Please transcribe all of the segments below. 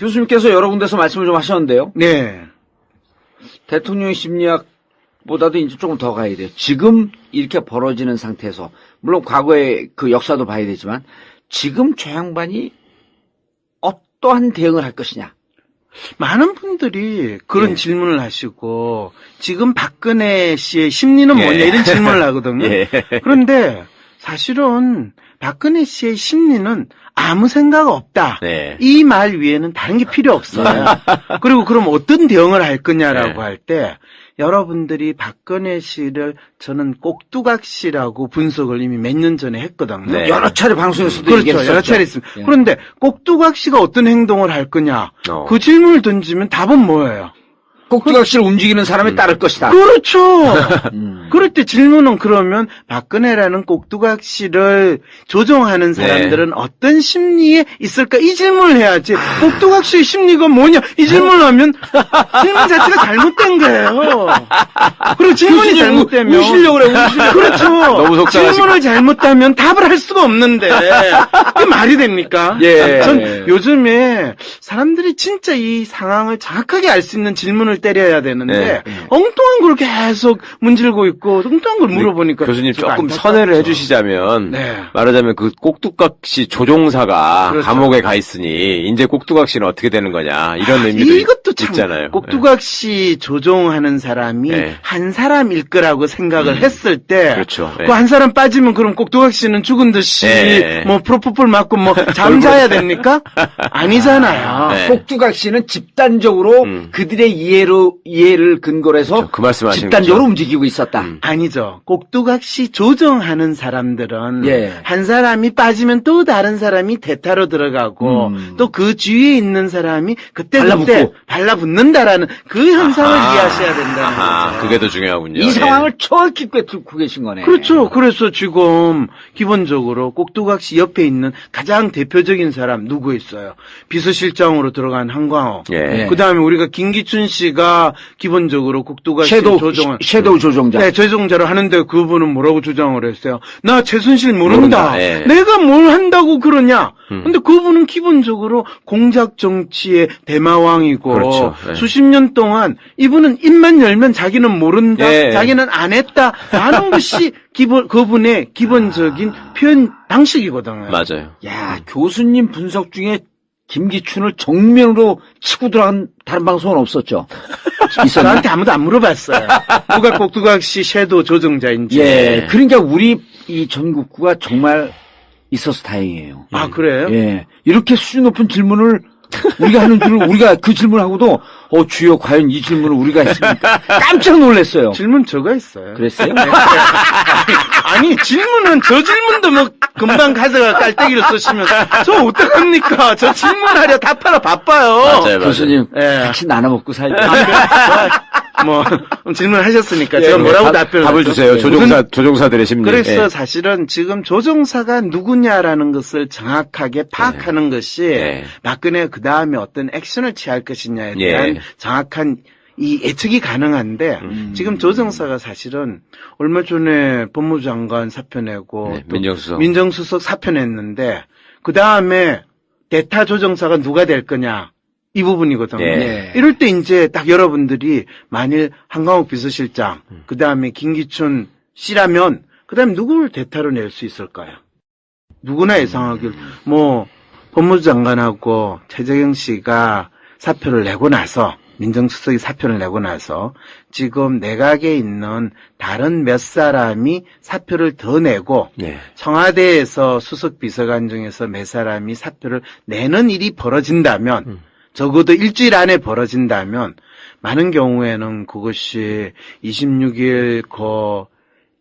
교수님께서 여러 군데서 말씀을 좀 하셨는데요. 네. 대통령의 심리학보다도 이제 조금 더 가야 돼요. 지금 이렇게 벌어지는 상태에서, 물론 과거의 그 역사도 봐야 되지만, 지금 저 양반이 어떠한 대응을 할 것이냐. 많은 분들이 그런 예. 질문을 하시고, 지금 박근혜 씨의 심리는 뭐냐, 예. 이런 질문을 하거든요. 예. 그런데 사실은 박근혜 씨의 심리는 아무 생각 없다. 네. 이 말 위에는 다른 게 필요 없어요. 그리고 그럼 어떤 대응을 할 거냐라고 네. 할 때, 여러분들이 박근혜 씨를 저는 꼭두각시라고 분석을 이미 몇 년 전에 했거든요. 네. 여러 차례 방송에서도 그렇죠. 얘기했었죠. 여러 차례 있습니다. 예. 그런데 꼭두각시가 어떤 행동을 할 거냐? 그 질문을 던지면 답은 뭐예요? 꼭두각시를 움직이는 사람이 따를 것이다. 그렇죠. 음. 그럴 때 질문은 그러면 박근혜라는 꼭두각시를 조종하는 사람들은 어떤 심리에 있을까? 이 질문을 해야지. 꼭두각시의 심리가 뭐냐? 이 질문을 하면 질문 자체가 잘못된 거예요. 그리고 질문이 잘못되면 우시려고 그래, 우시려고. 그렇죠. 너무 속상하시고. 질문을 잘못하면 답을 할 수가 없는데 이게 말이 됩니까? 예. 전 요즘에 사람들이 진짜 이 상황을 정확하게 알 수 있는 질문을 때려야 되는데 네. 엉뚱한 걸 계속 문질고 있고 엉뚱한 걸 물어보니까 교수님 좀 조금 안타깝죠. 선회를 해주시자면 네. 말하자면 그 꼭두각시 조종사가 그렇죠. 감옥에 가 있으니 이제 꼭두각시는 어떻게 되는 거냐 이런 의미도 이것도 참 있잖아요. 꼭두각시 조종하는 사람이 네. 한 사람일 거라고 생각을 했을 때 그렇죠. 그 한 사람 빠지면 그럼 꼭두각시는 죽은 듯이 네. 뭐 프로포폴 맞고 뭐 잠자야 됩니까? 아니잖아요. 네. 꼭두각시는 집단적으로 그들의 이해를 근거로 해서 그렇죠. 그 말씀하시는 집단적으로 거죠. 움직이고 있었다. 아니죠. 꼭두각시 조정하는 사람들은 예. 한 사람이 빠지면 또 다른 사람이 대타로 들어가고 또 그 주위에 있는 사람이 그때 발라붙는다라는 그 현상을 이해하셔야 된다는 거죠. 그게 더 중요하군요. 이 예. 상황을 정확히 꿰뚫고 계신 거네. 그렇죠. 그래서 지금 기본적으로 꼭두각시 옆에 있는 가장 대표적인 사람 누구 있어요? 비서실장으로 들어간 한광호. 예. 그다음에 우리가 김기춘 씨가 기본적으로 꼭두각시 조정을 섀도우 조종자. 네, 조종자를 하는데 그분은 뭐라고 주장을 했어요? 나 최순실 모른다. 모른다. 예. 내가 뭘 한다고 그러냐? 근데 그분은 기본적으로 공작 정치의 대마왕이고 그렇죠. 예. 수십 년 동안 이분은 입만 열면 자기는 모른다. 예. 자기는 안 했다라는 것이 그분의 기본적인 표현 방식이거든요. 맞아요. 야, 교수님 분석 중에 김기춘을 정면으로 치고 들어간 다른 방송은 없었죠? 있었나? 저한테 아무도 안 물어봤어요. 누가 꼭두각시 섀도우 조정자인지. 예. 그러니까 우리 이 전국구가 정말 있어서 다행이에요. 아, 그래요? 예. 이렇게 수준 높은 질문을 우리가 하는 줄을 우리가 그 질문하고도 주여 과연 이 질문을 우리가 했습니까? 깜짝 놀랐어요. 질문 저가 있어요. 그랬어요? 아니, 질문은 저 질문도 뭐 금방 가져가 깔때기를 쓰시면 저 어떡합니까? 저 질문하려 답하러 바빠요. 맞아요. 교수님 예. 같이 나눠 먹고 살죠. 뭐 질문하셨으니까 예, 제가 뭐라고 답을 답변을 주세요. 했죠? 조종사들의 심리. 그래서 예. 사실은 지금 조종사가 누구냐라는 것을 정확하게 파악하는 것이 예. 박근혜 그 다음에 어떤 액션을 취할 것이냐에 대한 예. 정확한 이 예측이 가능한데 지금 조종사가 사실은 얼마 전에 법무장관 사표 내고 네, 또 민정수석 사표 냈는데 그 다음에 대타 조종사가 누가 될 거냐 이 부분이거든요. 예. 이럴 때 이제 딱 여러분들이 만일 한강욱 비서실장 그 다음에 김기춘 씨라면 그 다음에 누구를 대타로 낼 수 있을까요? 누구나 예상하길 뭐 법무장관하고 최재경 씨가 사표를 내고 나서 민정수석이 사표를 내고 나서 지금 내각에 있는 다른 몇 사람이 사표를 더 내고 네. 청와대에서 수석 비서관 중에서 몇 사람이 사표를 내는 일이 벌어진다면 적어도 일주일 안에 벌어진다면 많은 경우에는 그것이 26일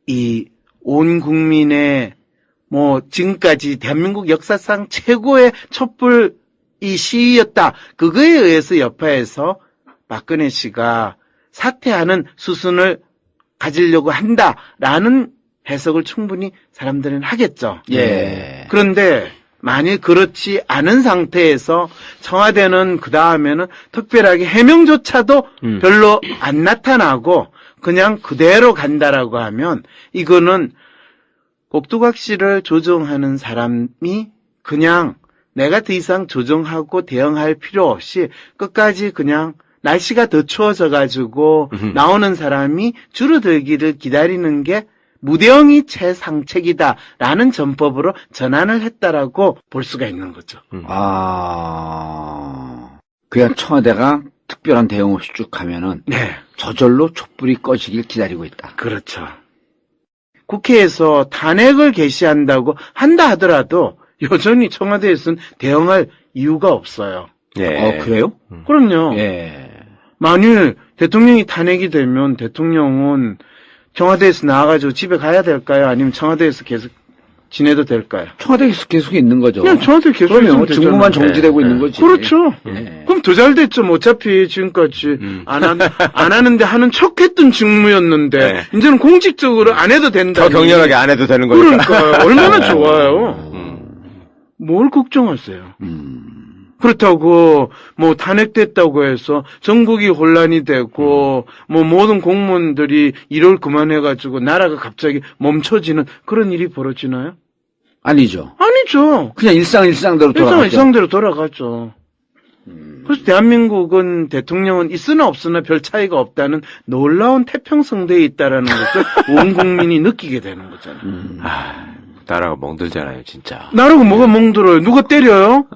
이 온 국민의 뭐 지금까지 대한민국 역사상 최고의 촛불 이 시위였다. 그거에 의해서 여파에서 박근혜 씨가 사퇴하는 수순을 가지려고 한다라는 해석을 충분히 사람들은 하겠죠. 예. 그런데 만일 그렇지 않은 상태에서 청와대는 그 다음에는 특별하게 해명조차도 별로 안 나타나고 그냥 그대로 간다라고 하면 이거는 꼭두각시를 조정하는 사람이 그냥 내가 더 이상 조정하고 대응할 필요 없이 끝까지 그냥 날씨가 더 추워져가지고 나오는 사람이 줄어들기를 기다리는 게 무대응이 최상책이다라는 전법으로 전환을 했다라고 볼 수가 있는 거죠. 그냥 청와대가 특별한 대응 없이 쭉 가면은 네, 저절로 촛불이 꺼지길 기다리고 있다. 그렇죠. 국회에서 탄핵을 개시한다고 한다 하더라도 여전히 청와대에서는 대응할 이유가 없어요. 예. 그래요? 그럼요. 예. 만일 대통령이 탄핵이 되면 대통령은 청와대에서 나와가지고 집에 가야 될까요? 아니면 청와대에서 계속 지내도 될까요? 청와대에서 계속 있는 거죠. 그냥 청와대 계속 그러면 있으면 되잖아요. 직무만 정지되고 네. 있는 거지. 그렇죠. 예. 그럼 더 잘 됐죠. 뭐 어차피 지금까지 안 하는데 하는 척 했던 직무였는데, 네. 이제는 공식적으로 안 해도 된다. 더 격렬하게 안 해도 되는 거니까. 그러니까 얼마나 좋아요. 뭘 걱정하세요. 그렇다고 뭐 탄핵됐다고 해서 전국이 혼란이 되고 뭐 모든 공무원들이 일을 그만해가지고 나라가 갑자기 멈춰지는 그런 일이 벌어지나요? 아니죠. 아니죠. 그냥 일상대로 돌아가죠. 일상대로 돌아가죠. 그래서 대한민국은 대통령은 있으나 없으나 별 차이가 없다는 놀라운 태평성대에 있다라는 것을 온 국민이 느끼게 되는 거잖아요. 나라가 멍들잖아요, 진짜. 나라가 뭐가 멍들어요? 누가 때려요?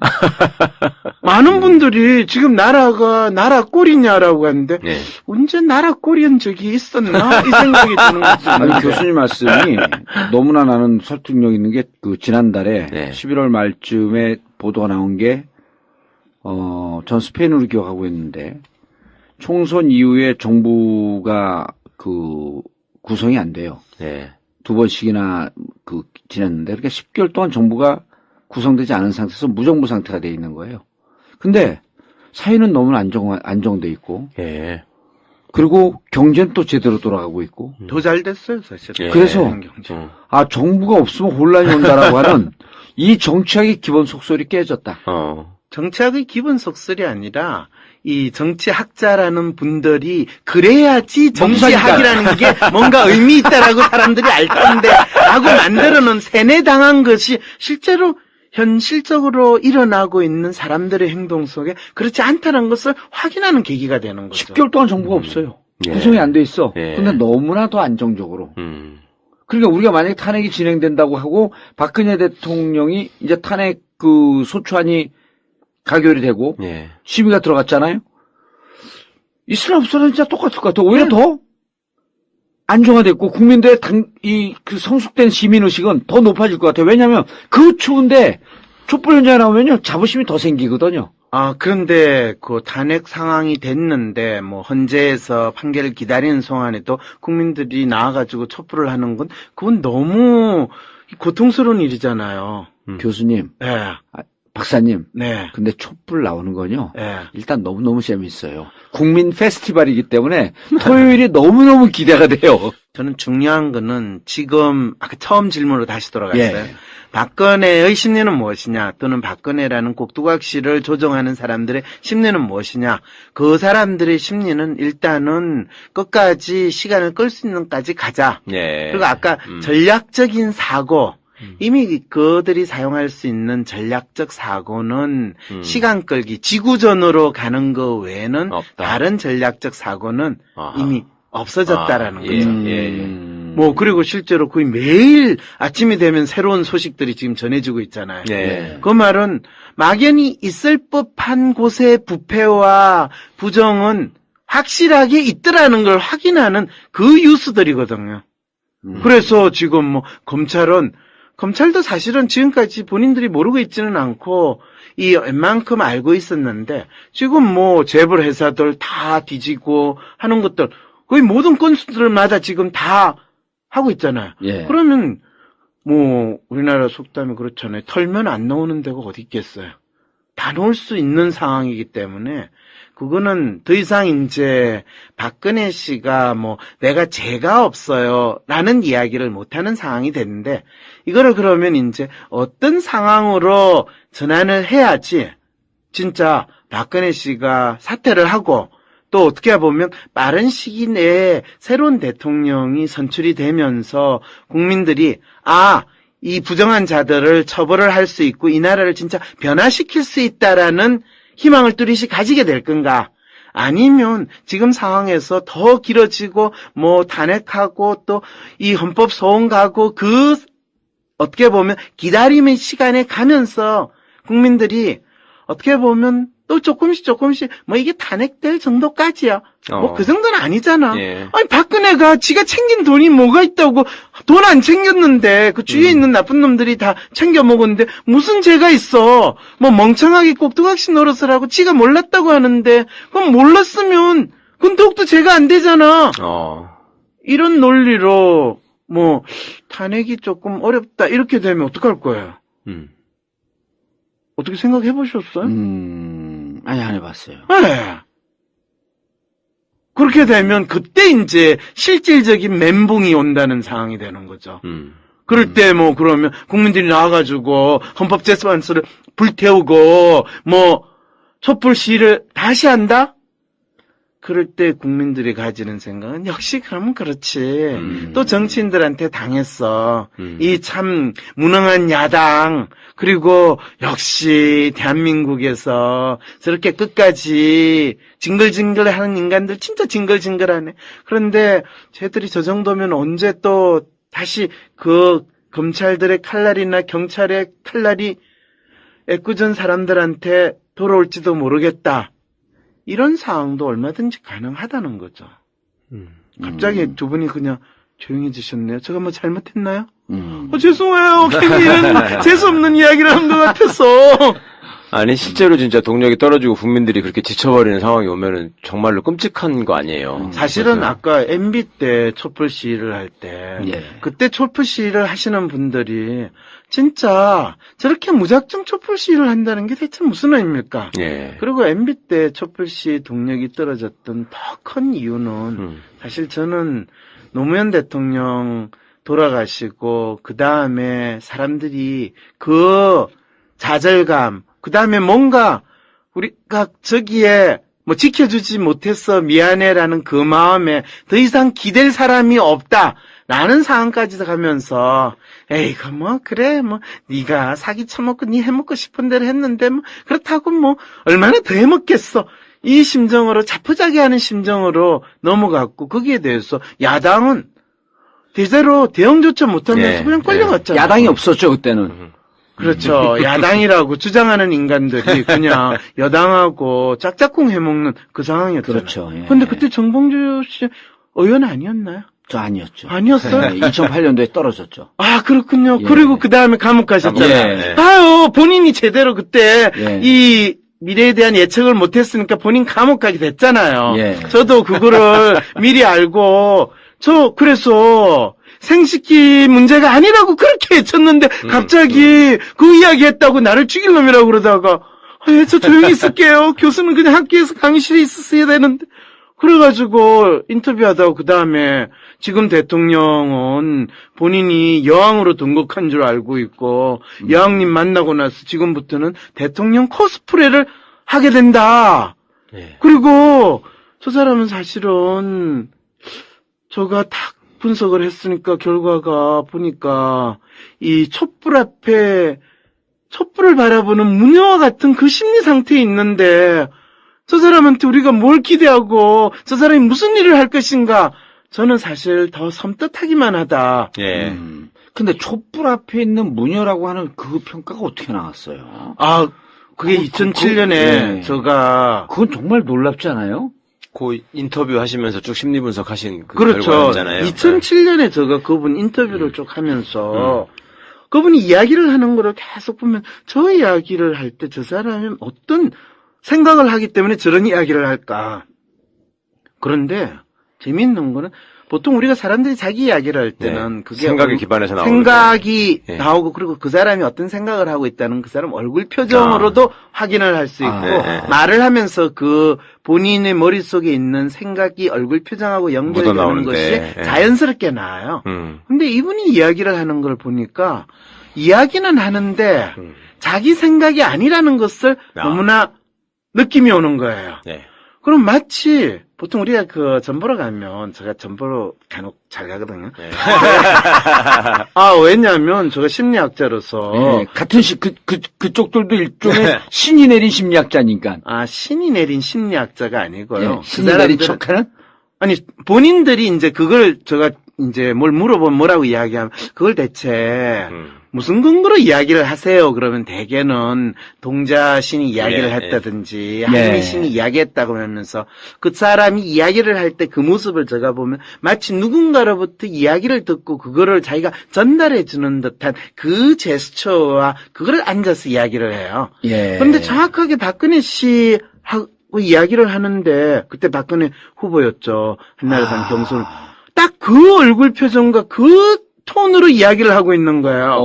많은 분들이 지금 나라가 나라 꼴이냐라고 하는데 네. 언제 나라 꼴인 적이 있었나? 이 생각이 드는 거죠. 아니, 교수님 말씀이 너무나 나는 설득력 있는 게 그 지난달에 네. 11월 말쯤에 보도가 나온 게 전 스페인으로 기억하고 있는데 총선 이후에 정부가 그 구성이 안 돼요. 네. 두 번씩이나 지냈는데 그러니까 10개월 동안 정부가 구성되지 않은 상태에서 무정부 상태가 돼 있는 거예요. 근데 사회는 너무나 안정돼 있고 예. 그리고 경제는 또 제대로 돌아가고 있고 더 잘 됐어요, 사실. 예. 그래서 경제. 정부가 없으면 혼란이 온다라고 하는 이 정치학의 기본 속설이 깨졌다. 정치학의 기본 속설이 아니라 이 정치학자라는 분들이 그래야지 정치학이라는 게 뭔가 의미 있다라고 사람들이 알 건데 라고 만들어놓은 세뇌당한 것이 실제로 현실적으로 일어나고 있는 사람들의 행동 속에 그렇지 않다는 것을 확인하는 계기가 되는 거죠. 10개월 동안 정부가 없어요. 예. 구성이 안 돼 있어. 예. 근데 너무나도 안정적으로. 그러니까 우리가 만약에 탄핵이 진행된다고 하고 박근혜 대통령이 이제 탄핵 소추안이 가결이 되고 예. 심의가 들어갔잖아요. 있으나 없으나 진짜 똑같을 것 같아. 오히려 더 안정화됐고 국민들의 성숙된 시민의식은 더 높아질 것 같아요. 왜냐하면 그 추운데 촛불 현장에 나오면요 자부심이 더 생기거든요. 그런데 그 탄핵 상황이 됐는데 뭐 헌재에서 판결을 기다리는 동안에도 국민들이 나와가지고 촛불을 하는 건 그건 너무 고통스러운 일이잖아요. 교수님, 네. 박사님. 네. 근데 촛불 나오는 건요. 네. 일단 너무너무 재밌어요. 국민 페스티벌이기 때문에 토요일이 너무너무 기대가 돼요. 저는 중요한 거는 지금 아까 처음 질문으로 다시 돌아갔어요. 예. 박근혜의 심리는 무엇이냐 또는 박근혜라는 꼭두각시를 조종하는 사람들의 심리는 무엇이냐. 그 사람들의 심리는 일단은 끝까지 시간을 끌 수 있는 데까지 가자. 예. 그리고 아까 전략적인 사고 이미 그들이 사용할 수 있는 전략적 사고는 시간 끌기, 지구전으로 가는 거 외에는 없다. 다른 전략적 사고는 이미 없어졌다라는 예, 거죠. 예. 뭐 그리고 실제로 거의 매일 아침이 되면 새로운 소식들이 지금 전해지고 있잖아요. 예. 그 말은 막연히 있을 법한 곳의 부패와 부정은 확실하게 있더라는 걸 확인하는 그 뉴스들이거든요. 그래서 지금 뭐 검찰도 사실은 지금까지 본인들이 모르고 있지는 않고 이 웬만큼 알고 있었는데 지금 뭐 재벌 회사들 다 뒤지고 하는 것들 거의 모든 건수들마다 지금 다 하고 있잖아요. 예. 그러면 뭐 우리나라 속담이 그렇잖아요. 털면 안 나오는 데가 어디 있겠어요. 다 놓을 수 있는 상황이기 때문에 그거는 더 이상 이제 박근혜 씨가 뭐 내가 죄가 없어요 라는 이야기를 못하는 상황이 됐는데 이거를 그러면 이제 어떤 상황으로 전환을 해야지 진짜 박근혜 씨가 사퇴를 하고 또 어떻게 보면 빠른 시기 내에 새로운 대통령이 선출이 되면서 국민들이 이 부정한 자들을 처벌을 할 수 있고 이 나라를 진짜 변화시킬 수 있다라는 희망을 뚜렷이 가지게 될 건가? 아니면 지금 상황에서 더 길어지고 뭐 탄핵하고 또 이 헌법 소원 가고 그 어떻게 보면 기다림의 시간에 가면서 국민들이 어떻게 보면 또 조금씩 뭐 이게 탄핵될 정도까지야. 뭐 그 정도는 아니잖아. 예. 아니 박근혜가 지가 챙긴 돈이 뭐가 있다고 돈 안 챙겼는데 그 주위에 있는 나쁜 놈들이 다 챙겨 먹었는데 무슨 죄가 있어. 뭐 멍청하게 꼭두각시 노릇을 하고 지가 몰랐다고 하는데 그럼 몰랐으면 그건 더욱더 죄가 안 되잖아. 이런 논리로 뭐 탄핵이 조금 어렵다 이렇게 되면 어떡할 거예요? 어떻게 생각해 보셨어요? 아니, 안 해봤어요. 네. 그렇게 되면 그때 이제 실질적인 멘붕이 온다는 상황이 되는 거죠. 그럴 때 뭐 그러면 국민들이 나와가지고 헌법재판소를 불태우고 뭐 촛불 시위를 다시 한다? 그럴 때 국민들이 가지는 생각은 역시 그러면 그렇지. 또 정치인들한테 당했어. 이 참 무능한 야당 그리고 역시 대한민국에서 저렇게 끝까지 징글징글하는 인간들 진짜 징글징글하네. 그런데 쟤들이 저 정도면 언제 또 다시 그 검찰들의 칼날이나 경찰의 칼날이 애꿎은 사람들한테 돌아올지도 모르겠다. 이런 상황도 얼마든지 가능하다는 거죠. 갑자기 두 분이 그냥 조용해지셨네요. 제가 뭐 잘못했나요? 죄송해요. 괜히 이런 재수없는 이야기를 한 것 같아서. 아니 실제로 진짜 동력이 떨어지고 국민들이 그렇게 지쳐버리는 상황이 오면은 정말로 끔찍한 거 아니에요. 사실은 그래서. 아까 MB 때 촛불 시위를 할 때 예. 그때 촛불 시위를 하시는 분들이 진짜 저렇게 무작정 촛불 시위를 한다는 게 대체 무슨 의미입니까? 예. 그리고 MB 때 촛불 시위 동력이 떨어졌던 더 큰 이유는 사실 저는 노무현 대통령 돌아가시고 그 다음에 사람들이 그 좌절감 그 다음에 뭔가 우리가 저기에 뭐 지켜주지 못해서 미안해라는 그 마음에 더 이상 기댈 사람이 없다라는 상황까지 가면서 에이 그 뭐 그래 뭐 네가 사기 쳐먹고 네 해먹고 싶은 대로 했는데 뭐 그렇다고 뭐 얼마나 더 해먹겠어 이 심정으로 자포자기하는 심정으로 넘어갔고 거기에 대해서 야당은 제대로 대응조차 못하면서 예, 그냥 끌려갔잖아요. 야당이 없었죠, 그때는. 그렇죠. 야당이라고 주장하는 인간들이 그냥 여당하고 짝짝꿍 해먹는 그 상황이었잖아요. 그렇죠. 예. 근데 그때 정봉주 씨 의원 아니었나요? 저 아니었죠. 아니었어요? 2008년도에 떨어졌죠. 아, 그렇군요. 예. 그리고 그 다음에 감옥 가셨잖아요. 예. 아유, 본인이 제대로 그때 예. 이 미래에 대한 예측을 못했으니까 본인 감옥 가게 됐잖아요. 예. 저도 그거를 미리 알고 그래서 생식기 문제가 아니라고 그렇게 외쳤는데 갑자기 그 이야기 했다고 나를 죽일 놈이라고 그러다가 저 조용히 있을게요. 교수는 그냥 학교에서 강의실에 있었어야 되는데 그래가지고 인터뷰하다가 그 다음에 지금 대통령은 본인이 여왕으로 등극한 줄 알고 있고 여왕님 만나고 나서 지금부터는 대통령 코스프레를 하게 된다. 예. 그리고 저 사람은 사실은 저가 딱 분석을 했으니까 결과가 보니까 이 촛불 앞에 촛불을 바라보는 무녀와 같은 그 심리 상태에 있는데 저 사람한테 우리가 뭘 기대하고 저 사람이 무슨 일을 할 것인가 저는 사실 더 섬뜩하기만 하다. 예. 근데 촛불 앞에 있는 무녀라고 하는 그 평가가 어떻게 나왔어요? 아 그게 2007년에 예. 제가 그건 정말 놀랍지 않아요? 그 인터뷰 하시면서 쭉 심리 분석하신 그 그렇죠. 결과였잖아요. 2007년에 제가 그분 인터뷰를 쭉 하면서 그분이 이야기를 하는 거를 계속 보면 저 이야기를 할 때 저 사람이 어떤 생각을 하기 때문에 저런 이야기를 할까. 그런데 재미있는 거는 보통 우리가 사람들이 자기 이야기를 할 때는 네. 그게 생각에 기반해서 나오는 생각이 네. 나오고 그리고 그 사람이 어떤 생각을 하고 있다는 그 사람 얼굴 표정으로도 확인을 할 수 있고 네. 말을 하면서 그 본인의 머릿속에 있는 생각이 얼굴 표정하고 연결되는 묻어나오는데. 것이 네. 자연스럽게 나와요. 근데 이분이 이야기를 하는 걸 보니까 이야기는 하는데 자기 생각이 아니라는 것을 아. 너무나 느낌이 오는 거예요. 네. 그럼 마치 보통 우리가 그 전 보러 가면 제가 전 보러 간혹 잘 가거든요. 네. 아, 왜냐면 제가 심리학자로서 네, 같은 그쪽들도 일종의 신이 내린 심리학자니까. 아, 신이 내린 심리학자가 아니고요. 네, 신이 내린 척하는? 아니, 본인들이 이제 그걸 제가 이제 뭘 물어보면 뭐라고 이야기하면 그걸 대체 무슨 근거로 이야기를 하세요? 그러면 대개는 동자신이 이야기를 예, 했다든지 예. 하느니신이 이야기했다고 하면서 그 사람이 이야기를 할 때 그 모습을 제가 보면 마치 누군가로부터 이야기를 듣고 그거를 자기가 전달해 주는 듯한 그 제스처와 그거를 앉아서 이야기를 해요. 예. 그런데 정확하게 박근혜 씨하고 이야기를 하는데 그때 박근혜 후보였죠. 한나라당 경선. 딱 그 얼굴 표정과 그 톤으로 이야기를 하고 있는 거예요.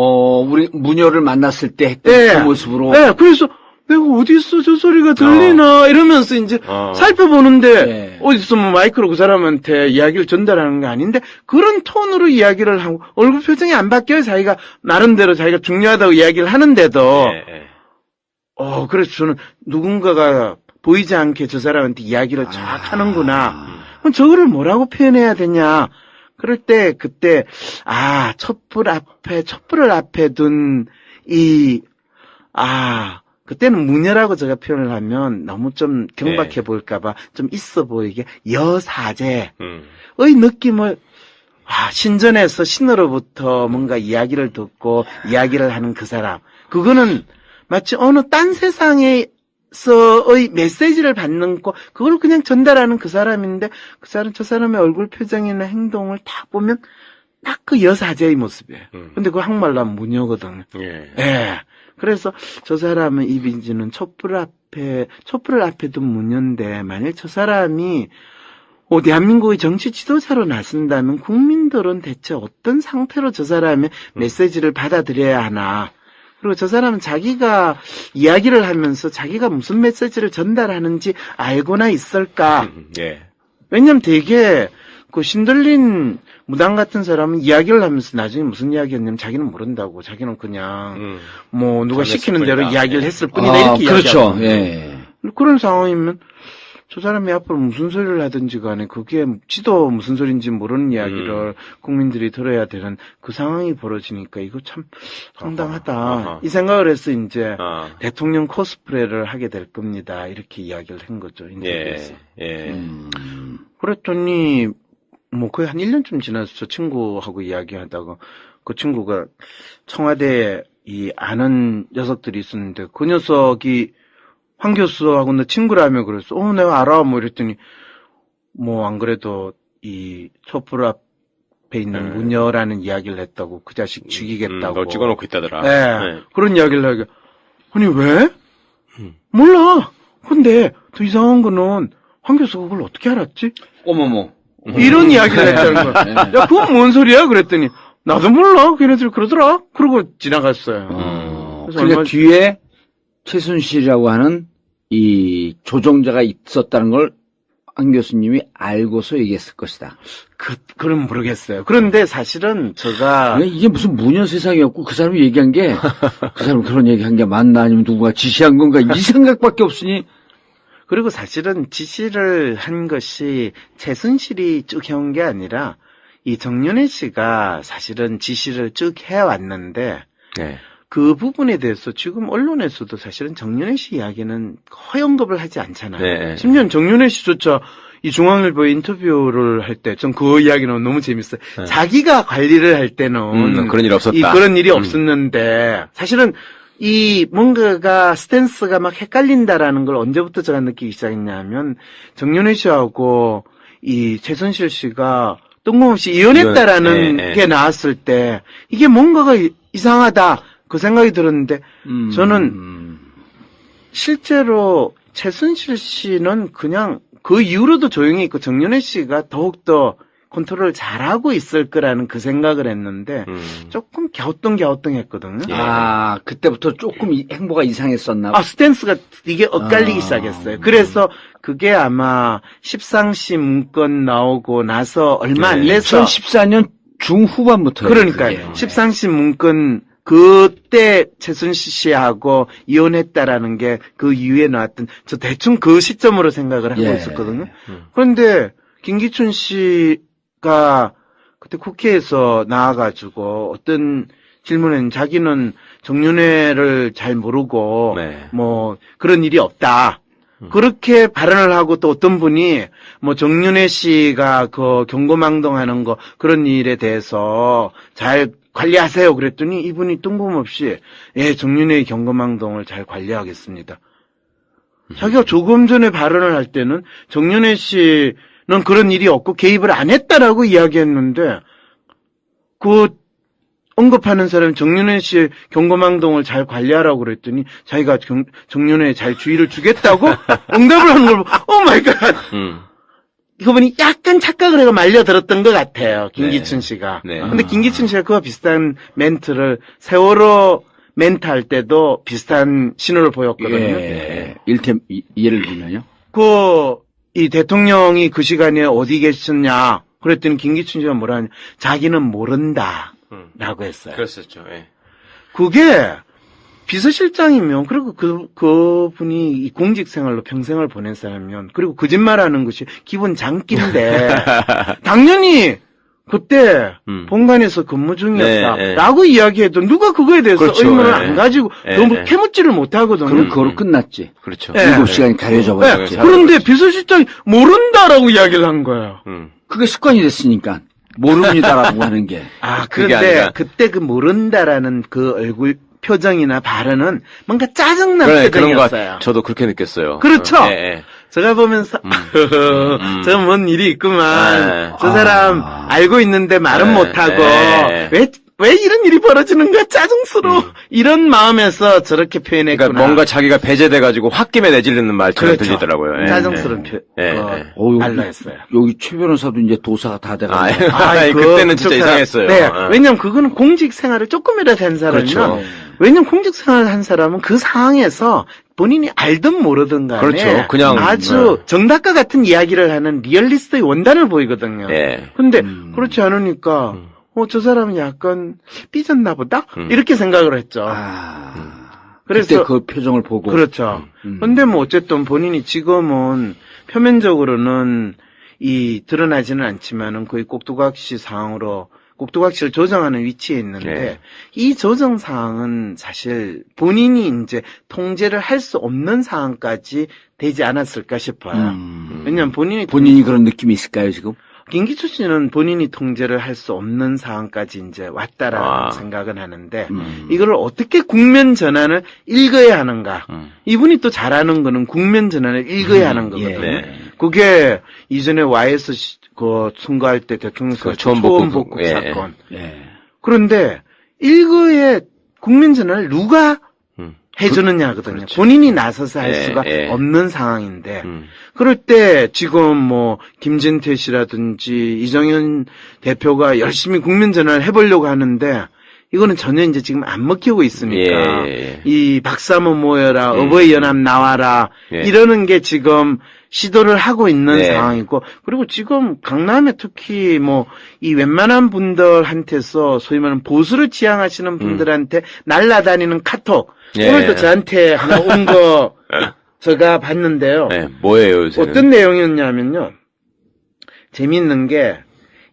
우리 무녀를 만났을 때 했던 네. 그 모습으로. 네, 그래서 내가 어디서 저 소리가 들리나 이러면서 이제 살펴보는데 네. 어디서 뭐 마이크로 그 사람한테 이야기를 전달하는 게 아닌데 그런 톤으로 이야기를 하고 얼굴 표정이 안 바뀌어요. 자기가 나름대로 자기가 중요하다고 이야기를 하는데도 예. 그래서 저는 누군가가 보이지 않게 저 사람한테 이야기를 쫙 하는구나. 그럼 저거를 뭐라고 표현해야 되냐. 그럴 때 그때 촛불을 앞에 둔 그때는 무녀라고 제가 표현을 하면 너무 좀 경박해 보일까봐 좀 있어 보이게 여사제의 느낌을 신전에서 신으로부터 뭔가 이야기를 듣고 이야기를 하는 그 사람. 그거는 마치 어느 딴 세상에서의 메시지를 받는 거, 그걸 그냥 전달하는 그 사람인데, 저 사람의 얼굴 표정이나 행동을 딱 보면 딱 그 여사제의 모습이에요. 근데 그 한말로 하면 무녀거든요. 예. 그래서 저 사람은 이빈지는 촛불을 앞에 둔 무녀인데, 만일 저 사람이 대한민국의 정치 지도자로 나선다면 국민들은 대체 어떤 상태로 저 사람의 메시지를 받아들여야 하나. 그리고 저 사람은 자기가 이야기를 하면서 자기가 무슨 메시지를 전달하는지 알고나 있을까. 왜냐면 되게 그 신들린 무당 같은 사람은 이야기를 하면서 나중에 무슨 이야기 했냐면 자기는 모른다고. 자기는 그냥 뭐 누가 시키는 대로 이야기를 했을 뿐이다 이렇게 그렇죠. 이야기하고. 예. 그런 상황이면 저 사람이 앞으로 무슨 소리를 하든지 간에 그게 지도 무슨 소리인지 모르는 이야기를 국민들이 들어야 되는 그 상황이 벌어지니까 이거 참 황당하다. 이 생각을 해서 이제 대통령 코스프레를 하게 될 겁니다. 이렇게 이야기를 한 거죠. 인터뷰에서. 그랬더니 뭐 거의 한 1년쯤 지나서 저 친구하고 이야기하다가 그 친구가 청와대에 아는 녀석들이 있었는데 그 녀석이 황 교수하고 너 친구라며 그랬어. 내가 알아. 뭐 이랬더니, 뭐, 안 그래도 이 촛불 앞에 있는 무녀라는 이야기를 했다고. 그 자식 죽이겠다고. 너 찍어놓고 있다더라. 네. 그런 이야기를 하게. 아니, 왜? 몰라. 근데 더 이상한 거는 황 교수가 그걸 어떻게 알았지? 어머머. 이런 이야기를 했다는 거야. 야, 그건 뭔 소리야? 그랬더니, 나도 몰라. 걔네들 그러더라. 그러고 지나갔어요. 그래서 그러니까 뒤에 최순실이라고 하는 이 조종자가 있었다는 걸 안 교수님이 알고서 얘기했을 것이다. 그럼 모르겠어요. 그런데 사실은 제가 이게 무슨 무녀 세상이었고 그 사람이 얘기한 게 그 사람이 그런 얘기한 게 맞나 아니면 누군가 지시한 건가 이 생각밖에 없으니. 그리고 사실은 지시를 한 것이 최순실이 쭉 해온 게 아니라 이 정윤회 씨가 사실은 지시를 쭉 해왔는데 그 부분에 대해서 지금 언론에서도 사실은 정윤회 씨 이야기는 거의 언급을 하지 않잖아요. 심지어 정윤회 씨조차 이 중앙일보 인터뷰를 할 때 전 그 이야기는 너무 재밌어요. 자기가 관리를 할 때는 그런 일이 없었다. 그런 일이 없었는데 사실은 이 뭔가가 스탠스가 막 헷갈린다라는 걸 언제부터 제가 느끼기 시작했냐면 정윤회 씨하고 이 최순실 씨가 뜬금없이 이혼했다라는 게 나왔을 때 이게 뭔가가 이상하다. 그 생각이 들었는데 저는 실제로 최순실 씨는 그냥 그 이후로도 조용히 있고 정윤회 씨가 더욱더 컨트롤을 잘하고 있을 거라는 그 생각을 했는데 조금 갸우뚱했거든요. 그때부터 조금 행보가 이상했었나? 스탠스가 이게 엇갈리기 시작했어요. 그래서 그게 아마 십상시 문건 나오고 나서 얼마 안 돼서 2014년 중후반부터 그러니까요. 십상시 문건 그때 최순실 씨하고 이혼했다라는 게 그 이후에 나왔던 저 대충 그 시점으로 생각을 하고 예. 있었거든요. 그런데 김기춘 씨가 그때 국회에서 나와가지고 어떤 질문에는 자기는 정윤회를 잘 모르고 네. 뭐 그런 일이 없다. 그렇게 발언을 하고 또 어떤 분이 뭐 정윤회 씨가 그 경고망동하는 거 그런 일에 대해서 잘 관리하세요 그랬더니 이분이 뜬금없이 예 정윤회의 경고망동을 잘 관리하겠습니다. 자기가 조금 전에 발언을 할 때는 정윤회 씨는 그런 일이 없고 개입을 안 했다라고 이야기했는데 그 언급하는 사람 정윤회 씨의 경고망동을 잘 관리하라고 그랬더니 자기가 정윤회에 잘 주의를 주겠다고 응답을 한 걸 오 마이 갓. 이분이 약간 착각을 해가 말려들었던 것 같아요. 김기춘 씨가. 네. 근데 김기춘 씨가 그와 비슷한 멘트를 세월호 멘트 할 때도 비슷한 신호를 보였거든요. 예. 예를 들면요. 이 대통령이 그 시간에 어디 계셨냐 그랬더니 김기춘 씨가 뭐라 하냐 자기는 모른다 라고 했어요. 그랬었죠. 예. 그게 비서실장이면 그리고 그분이 이 공직 생활로 평생을 보낸 사람이면 그리고 거짓말하는 것이 기본 장기인데 당연히 그때 본관에서 근무 중이었다라고 이야기해도 누가 그거에 대해서 그렇죠. 의문을 예. 안 가지고 예. 너무 예. 캐묻지를 못하거든요. 그럼 그거로 끝났지. 그렇죠. 예. 7시간이 가려져 버렸지. 네. 그런데 비서실장이 모른다라고 이야기를 한 거예요. 그게 습관이 됐으니까. 모릅니다라고 하는 게. 그게 그런데 아니라- 그때 그 모른다라는 그 얼굴 표정이나 발언은 뭔가 짜증난 그런 표정이었어요. 거 저도 그렇게 느꼈어요. 그렇죠. 예, 예. 제가 보면서 저 뭔 일이 있구만. 네. 저 사람 알고 있는데 말은 네. 못하고 네. 왜 이런 일이 벌어지는가 짜증스러워. 이런 마음에서 저렇게 표현했구나. 그러니까 뭔가 자기가 배제돼가지고 홧김에 내지르는 말처럼 그렇죠. 들리더라고요. 예. 짜증스러운 예. 말로했어요. 여기 최 변호사도 이제 도사가 다 아, 돼가지고. 그때는 진짜 그쪽 사람- 이상했어요. 네. 어. 왜냐면 그거는 공직 생활을 조금이라도 한 사람이면 그렇죠. 왜냐면 공직 생활을 한 사람은 그 상황에서 본인이 알든 모르든 간에 그렇죠. 그냥, 아주 정답과 같은 이야기를 하는 리얼리스트의 원단을 보이거든요. 예. 근데 그렇지 않으니까 저 사람은 약간 삐졌나 보다? 이렇게 생각을 했죠. 그래서 그래서 그 표정을 보고. 그렇죠. 근데 뭐 어쨌든 본인이 지금은 표면적으로는 드러나지는 않지만은 거의 꼭두각시 상황으로 꼭두각시를 조정하는 위치에 있는데 네. 이 조정 사항은 사실 본인이 이제 통제를 할 수 없는 상황까지 되지 않았을까 싶어요. 왜냐면 본인이 그런 느낌이 있을까요, 지금? 김기춘 씨는 본인이 통제를 할 수 없는 상황까지 이제 왔다라는 생각은 하는데 이거를 어떻게 국면 전환을 읽어야 하는가? 이분이 또 잘하는 거는 국면 전환을 읽어야 하는 거거든요. 예. 그게 이전에 YS 그 선거할 때 대통령 선거 초원 복구 예. 사건. 예. 그런데 일거에 국면 전환을 누가 해주느냐거든요. 그렇죠. 본인이 나서서 할 예, 수가 예. 없는 상황인데 그럴 때 지금 뭐 김진태 씨라든지 이정현 대표가 열심히 국면 전환을 해보려고 하는데 이거는 전혀 이제 지금 안 먹히고 있으니까 예. 이 박사모 모여라 어버이 연합 나와라 예. 이러는 게 지금 시도를 하고 있는 네. 상황이고 그리고 지금 강남에 특히 뭐 이 웬만한 분들한테서 소위 말하는 보수를 지향하시는 분들한테 날라다니는 카톡 예. 오늘도 저한테 하나 온 거 제가 봤는데요. 예. 뭐예요, 요새는? 어떤 내용이었냐면요. 재미있는 게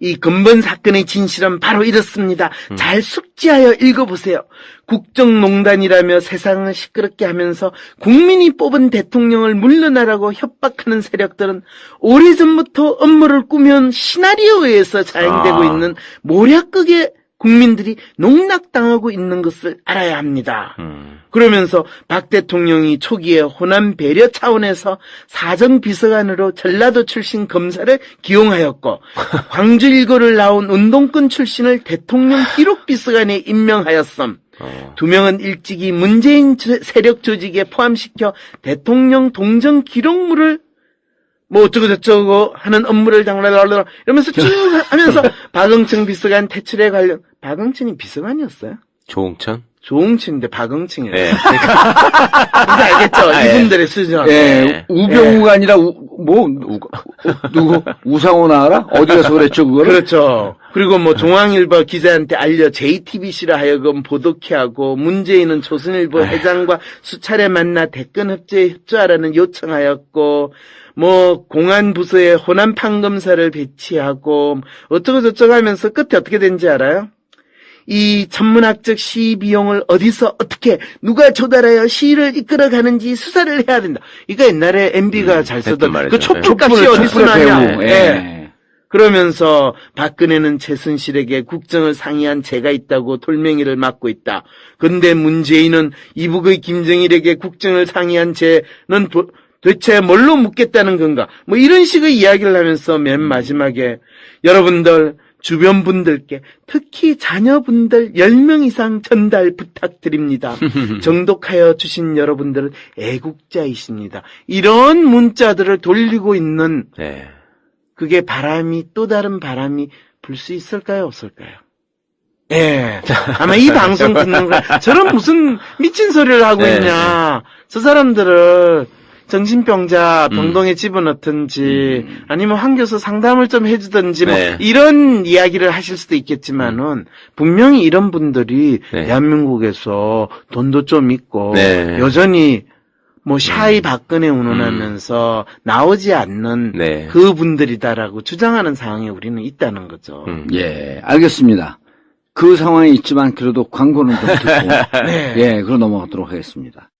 이 근본 사건의 진실은 바로 이렇습니다. 잘 숙지하여 읽어보세요. 국정농단이라며 세상을 시끄럽게 하면서 국민이 뽑은 대통령을 물러나라고 협박하는 세력들은 오래전부터 업무를 꾸며온 시나리오에 의해서 자행되고 있는 모략극에 국민들이 농락당하고 있는 것을 알아야 합니다. 그러면서 박 대통령이 초기에 호남 배려 차원에서 사정비서관으로 전라도 출신 검사를 기용하였고 광주 일고를 나온 운동권 출신을 대통령 기록비서관에 임명하였음. 2명은 일찍이 문재인 세력 조직에 포함시켜 대통령 동정 기록물을 뭐 어쩌고저쩌고 하는 업무를 당하라 이러면서 쭉 하면서 박응천 비서관 퇴출에 관련 박응천이 비서관이었어요? 조홍천? 조응치인데 박응칭이에요. 네. 뭔지 알겠죠? 이분들의 수준. 예, 우병우가 아니라 누구 우상호 나와라? 어디 가서 그랬죠 그거를? 그렇죠. 그리고 뭐 중앙일보 기자한테 알려 JTBC라 하여금 보도케 하고 문재인은 조선일보 회장과 수차례 만나 대권 협조에 협조하라는 요청하였고 뭐 공안부서에 호남 판검사를 배치하고 어쩌고 저쩌고 하면서 끝에 어떻게 된지 알아요? 이 천문학적 시 비용을 어디서 어떻게 누가 조달하여 시를 이끌어가는지 수사를 해야 된다. 이거 옛날에 MB가 잘 쓰던 말이죠. 그 촛불값이 어디서 촛불의 나냐. 배우. 예. 예. 그러면서 박근혜는 최순실에게 국정을 상의한 죄가 있다고 돌멩이를 맞고 있다. 근데 문재인은 이북의 김정일에게 국정을 상의한 죄는 도대체 뭘로 묻겠다는 건가? 뭐 이런 식의 이야기를 하면서 맨 마지막에 여러분들 주변 분들께 특히 자녀분들 10명 이상 전달 부탁드립니다. 정독하여 주신 여러분들은 애국자이십니다. 이런 문자들을 돌리고 있는 네. 그게 또 다른 바람이 불 수 있을까요? 없을까요? 예. 아마 이 방송 듣는 거, 저런 무슨 미친 소리를 하고 네. 있냐. 저 사람들을 정신병자 병동에 집어넣든지 아니면 황교수 상담을 좀 해주든지 뭐 네. 이런 이야기를 하실 수도 있겠지만은 분명히 이런 분들이 네. 대한민국에서 돈도 좀 있고 네. 여전히 뭐 샤이 박근혜 운운하면서 나오지 않는 네. 그분들이다라고 주장하는 상황에 우리는 있다는 거죠. 예, 알겠습니다. 그 상황에 있지만 그래도 광고는 좀 듣고 네. 예, 그럼 넘어가도록 하겠습니다.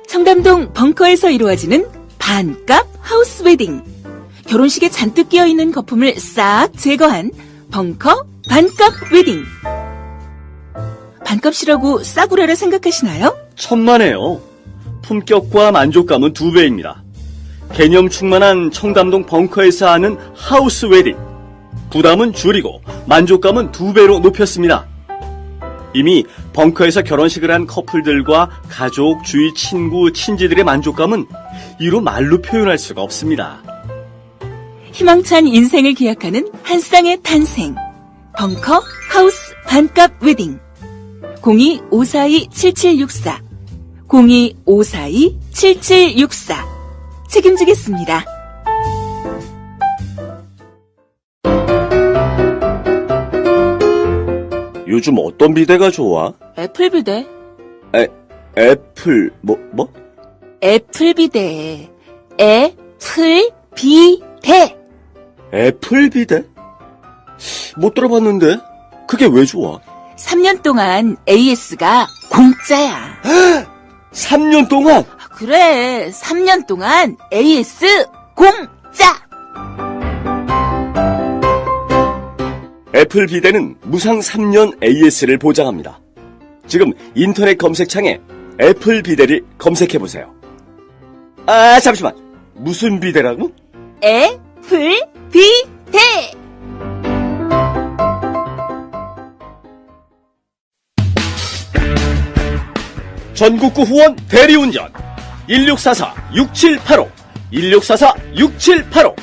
청담동 벙커에서 이루어지는 반값 하우스 웨딩. 결혼식에 잔뜩 끼어있는 거품을 싹 제거한 벙커 반값 웨딩. 반값이라고 싸구려라 생각하시나요? 천만에요. 품격과 만족감은 2배입니다. 개념 충만한 청담동 벙커에서 하는 하우스 웨딩. 부담은 줄이고 만족감은 2배로 높였습니다. 이미 벙커에서 결혼식을 한 커플들과 가족, 주위 친구, 친지들의 만족감은 이로 말로 표현할 수가 없습니다. 희망찬 인생을 기약하는 한 쌍의 탄생. 벙커 하우스 반값 웨딩. 02-542-7764 02-542-7764 책임지겠습니다. 요즘 어떤 비대가 좋아? 애플 비대. 애플, 뭐? 애플 비대. 애플 비대. 애플 비대? 못 들어봤는데? 그게 왜 좋아? 3년 동안 AS가 공짜야. 3년 동안? 그래, 3년 동안 AS 공짜. 애플 비대는 무상 3년 AS를 보장합니다. 지금 인터넷 검색창에 애플 비대를 검색해보세요. 아, 잠시만. 무슨 비대라고? 애플 비대. 전국구 후원 대리운전 1644-6785 1644-6785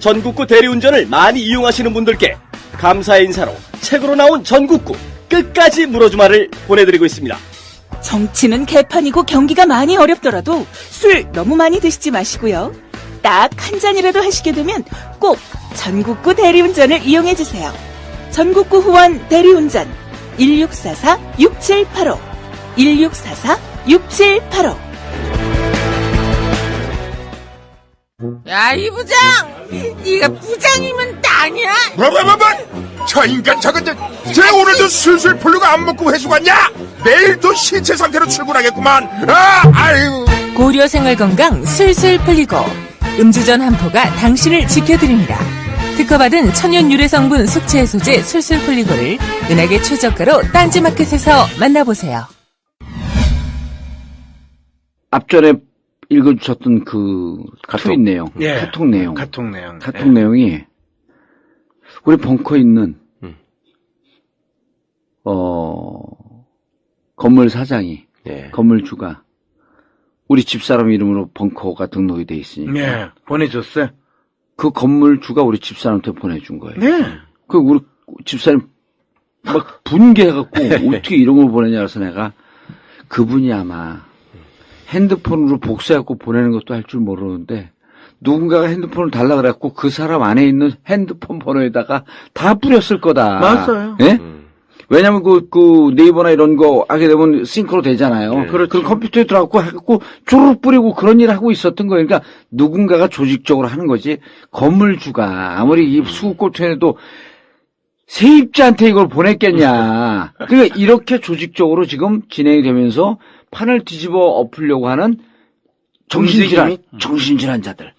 전국구 대리운전을 많이 이용하시는 분들께 감사의 인사로 책으로 나온 전국구 끝까지 물어주마를 보내드리고 있습니다. 정치는 개판이고 경기가 많이 어렵더라도 술 너무 많이 드시지 마시고요. 딱 한 잔이라도 하시게 되면 꼭 전국구 대리운전을 이용해주세요. 전국구 후원 대리운전 1644-6785 1644-6785 야, 이 부장! 네가 부장이면 아니야? 뭐? 저 인간 저건 쟤 오늘도 술술 풀리고 안 먹고 회수 갔냐? 내일도 신체 상태로 출근하겠구만. 아유. 고려 생활건강 술술 풀리고 음주전 한포가 당신을 지켜드립니다. 특허받은 천연 유래 성분 숙취 해소제 술술 풀리고를 은하계 최저가로 딴지마켓에서 만나보세요. 앞전에 읽어주셨던 그 카톡. 트윗 내용, 예. 카톡 내용, 카톡 내용. 카톡 내용이 우리 벙커에 있는 건물 사장이 네. 그 건물주가 우리 집사람한테 보내준 거예요. 네. 그 우리 집사님 막 분개해갖고 어떻게 이런 걸 보내냐 그래서 내가 그분이 아마 핸드폰으로 복사해갖고 보내는 것도 할 줄 모르는데 누군가가 핸드폰을 달라 그래갖고 그 사람 안에 있는 핸드폰 번호에다가 다 뿌렸을 거다. 맞아요. 예? 왜냐면 그 네이버나 이런 거 하게 되면 싱크로 되잖아요. 그렇죠. 그럼 컴퓨터에 들어가고 해갖고 쪼르륵 뿌리고 그런 일을 하고 있었던 거예요. 그러니까 누군가가 조직적으로 하는 거지. 건물주가 아무리 이 수국골투에도 세입자한테 이걸 보냈겠냐. 그러니까 이렇게 조직적으로 지금 진행이 되면서 판을 뒤집어 엎으려고 하는 정신질환자들.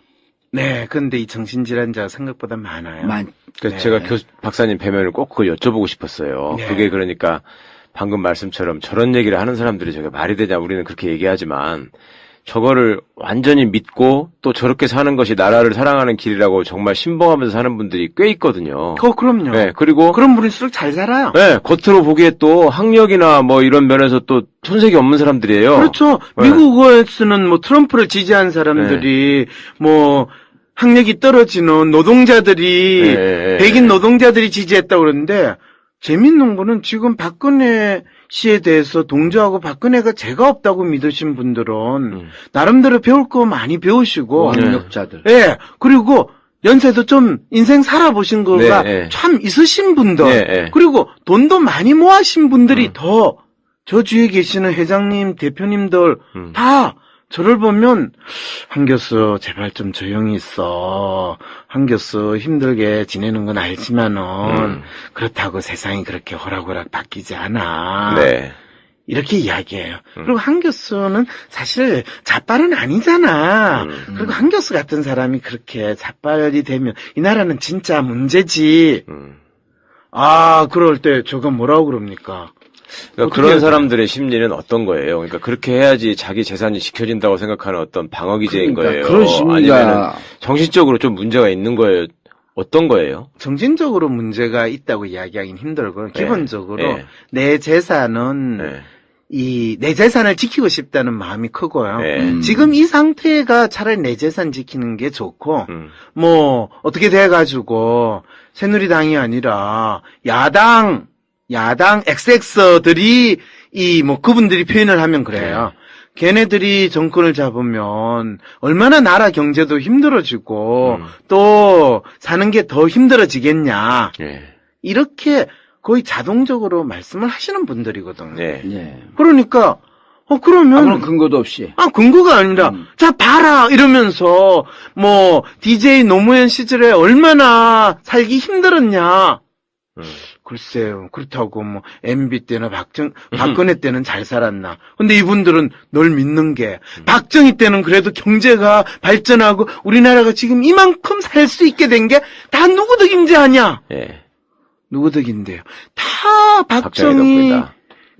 네, 근데 이 정신질환자가 생각보다 많아요. 그러니까 네. 제가 박사님 배면을 꼭 그걸 여쭤보고 싶었어요. 네. 그게 그러니까 방금 말씀처럼 저런 얘기를 하는 사람들이 저게 말이 되냐 우리는 그렇게 얘기하지만 저거를 완전히 믿고 또 저렇게 사는 것이 나라를 사랑하는 길이라고 정말 신봉하면서 사는 분들이 꽤 있거든요. 그럼요. 네, 그리고 그런 분일수록 잘 살아요. 네, 겉으로 보기에 또 학력이나 뭐 이런 면에서 또 손색이 없는 사람들이에요. 그렇죠. 네. 미국에서는 뭐 트럼프를 지지한 사람들이 뭐 학력이 떨어지는 노동자들이 네. 백인 노동자들이 지지했다고 그러는데 재밌는 거는 지금 박근혜 씨에 대해서 동조하고 박근혜가 죄가 없다고 믿으신 분들은 나름대로 배울 거 많이 배우시고 왕력자들. 예. 그리고 연세도 좀 인생 살아보신 거가 네. 참 있으신 분들 네. 그리고 돈도 많이 모아신 분들이 더 저 주위에 계시는 회장님, 대표님들 다 저를 보면 한 교수 제발 좀 조용히 있어. 한 교수 힘들게 지내는 건 알지만은 그렇다고 세상이 그렇게 호락호락 바뀌지 않아. 네. 이렇게 이야기해요. 그리고 한 교수는 사실 자빨은 아니잖아. 그리고 한 교수 같은 사람이 그렇게 자빨이 되면 이 나라는 진짜 문제지. 아, 그럴 때 저거 뭐라고 그럽니까? 그러니까 그런 사람들의 심리는 어떤 거예요? 그러니까 그렇게 해야지 자기 재산이 지켜진다고 생각하는 어떤 방어 기제인 거예요. 그런 심리가 아니면 정신적으로 좀 문제가 있는 거예요. 어떤 거예요? 정신적으로 문제가 있다고 이야기하기는 힘들고 기본적으로 네. 내 재산은 네. 내 재산을 지키고 싶다는 마음이 크고요. 네. 지금 이 상태가 차라리 내 재산 지키는 게 좋고 뭐 어떻게 돼가지고 새누리당이 아니라 야당 XX들이 뭐 그분들이 표현을 하면 그래요. 걔네들이 정권을 잡으면 얼마나 나라 경제도 힘들어지고 또 사는 게 더 힘들어지겠냐. 이렇게 거의 자동적으로 말씀을 하시는 분들이거든요. 네. 예. 그러니까 그러면 아무런 근거도 없이. 근거가 아니라 자 봐라 이러면서 뭐 DJ 노무현 시절에 얼마나 살기 힘들었냐. 글쎄요. 그렇다고 뭐 MB 때나 박근혜 때는 잘 살았나. 근데 이분들은 널 믿는 게 박정희 때는 그래도 경제가 발전하고 우리나라가 지금 이만큼 살 수 있게 된 게 다 누구 덕인지 아냐? 예. 누구 덕인데요? 다 박정희 덕분이다.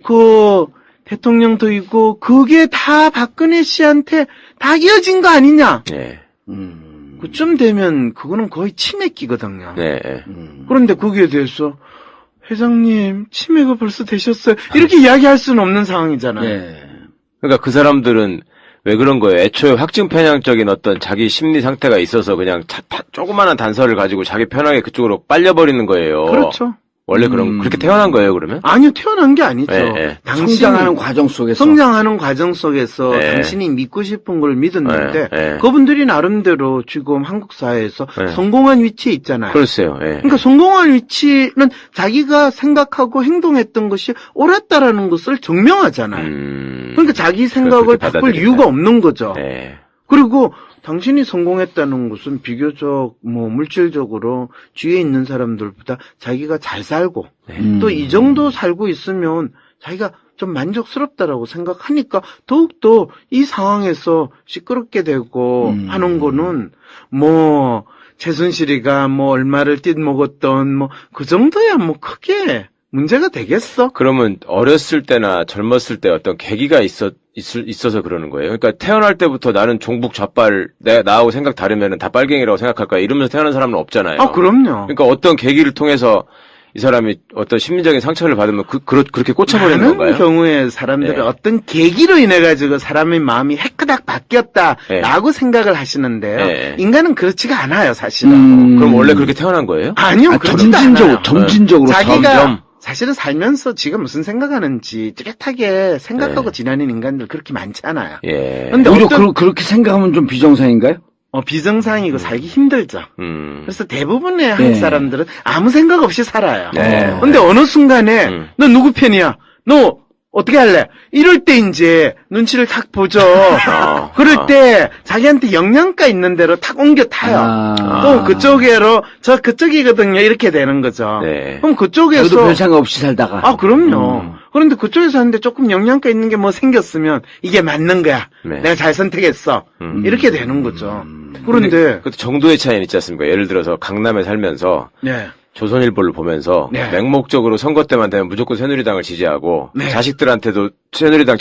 그 대통령 덕이고 그게 다 박근혜 씨한테 다 이어진 거 아니냐? 예. 그쯤 되면 그거는 거의 치매기거든요. 네. 그런데 거기에 대해서 회장님 치매가 벌써 되셨어요. 이렇게 이야기할 수는 없는 상황이잖아요. 예. 그러니까 그 사람들은 왜 그런 거예요? 애초에 확증 편향적인 어떤 자기 심리 상태가 있어서 그냥 조그마한 단서를 가지고 자기 편하게 그쪽으로 빨려버리는 거예요. 그렇죠. 원래 그렇게 태어난 거예요, 그러면? 아니요, 태어난 게 아니죠. 네. 성장하는 과정 속에서. 성장하는 과정 속에서 네. 당신이 믿고 싶은 걸 믿었는데 네. 그분들이 나름대로 지금 한국 사회에서 네. 성공한 위치에 있잖아요. 글쎄요, 예. 그러니까 성공한 위치는 자기가 생각하고 행동했던 것이 옳았다라는 것을 증명하잖아요. 그러니까 자기 생각을 그렇게 바꿀 받아들인다. 이유가 없는 거죠. 네. 그리고 당신이 성공했다는 것은 비교적 뭐 물질적으로 주위에 있는 사람들보다 자기가 잘 살고 또 이 정도 살고 있으면 자기가 좀 만족스럽다라고 생각하니까 더욱더 이 상황에서 시끄럽게 되고 하는 거는 뭐 최순실이가 뭐 얼마를 띠먹었던 뭐 그 정도야 뭐 크게 문제가 되겠어? 그러면 어렸을 때나 젊었을 때 어떤 계기가 있어서 그러는 거예요. 그러니까 태어날 때부터 나는 종북 좌빨, 나하고 생각 다르면은 다 빨갱이라고 생각할 거야. 이러면서 태어난 사람은 없잖아요. 그럼요. 그러니까 어떤 계기를 통해서 이 사람이 어떤 심리적인 상처를 받으면 그렇게 꽂혀버리는 많은 건가요? 경우에 사람들은 네. 어떤 계기로 인해 가지고 사람의 마음이 해크닥 바뀌었다라고 생각을 하시는데요. 네. 인간은 그렇지가 않아요, 사실은. 그럼 원래 그렇게 태어난 거예요? 아니요, 그렇지도 않아요. 점진적으로 자기가 점점. 사실은 살면서 지가 무슨 생각하는지 뚜렷하게 생각하고 네. 지나는 인간들 그렇게 많지 않아요. 예. 근데 오히려 어떤 그렇게 생각하면 좀 비정상인가요? 비정상이고 살기 힘들죠. 그래서 대부분의 한국 네. 사람들은 아무 생각 없이 살아요. 네. 근데 어느 순간에 너 누구 편이야? 너 어떻게 할래? 이럴 때 이제 눈치를 탁 보죠. 그럴 때 자기한테 영양가 있는 대로 탁 옮겨 타요. 또 그쪽으로 저 그쪽이거든요. 이렇게 되는 거죠. 네. 그럼 저도 그쪽에서 별 생각 없이 살다가. 아, 그럼요. 그런데 그쪽에서 하는데 조금 영양가 있는 게 뭐 생겼으면 이게 맞는 거야. 네. 내가 잘 선택했어. 이렇게 되는 거죠. 그런데 그것도 정도의 차이는 있지 않습니까? 예를 들어서 강남에 살면서 네. 조선일보를 보면서 네. 맹목적으로 선거 때만 되면 무조건 새누리당을 지지하고 네. 자식들한테도 새누리당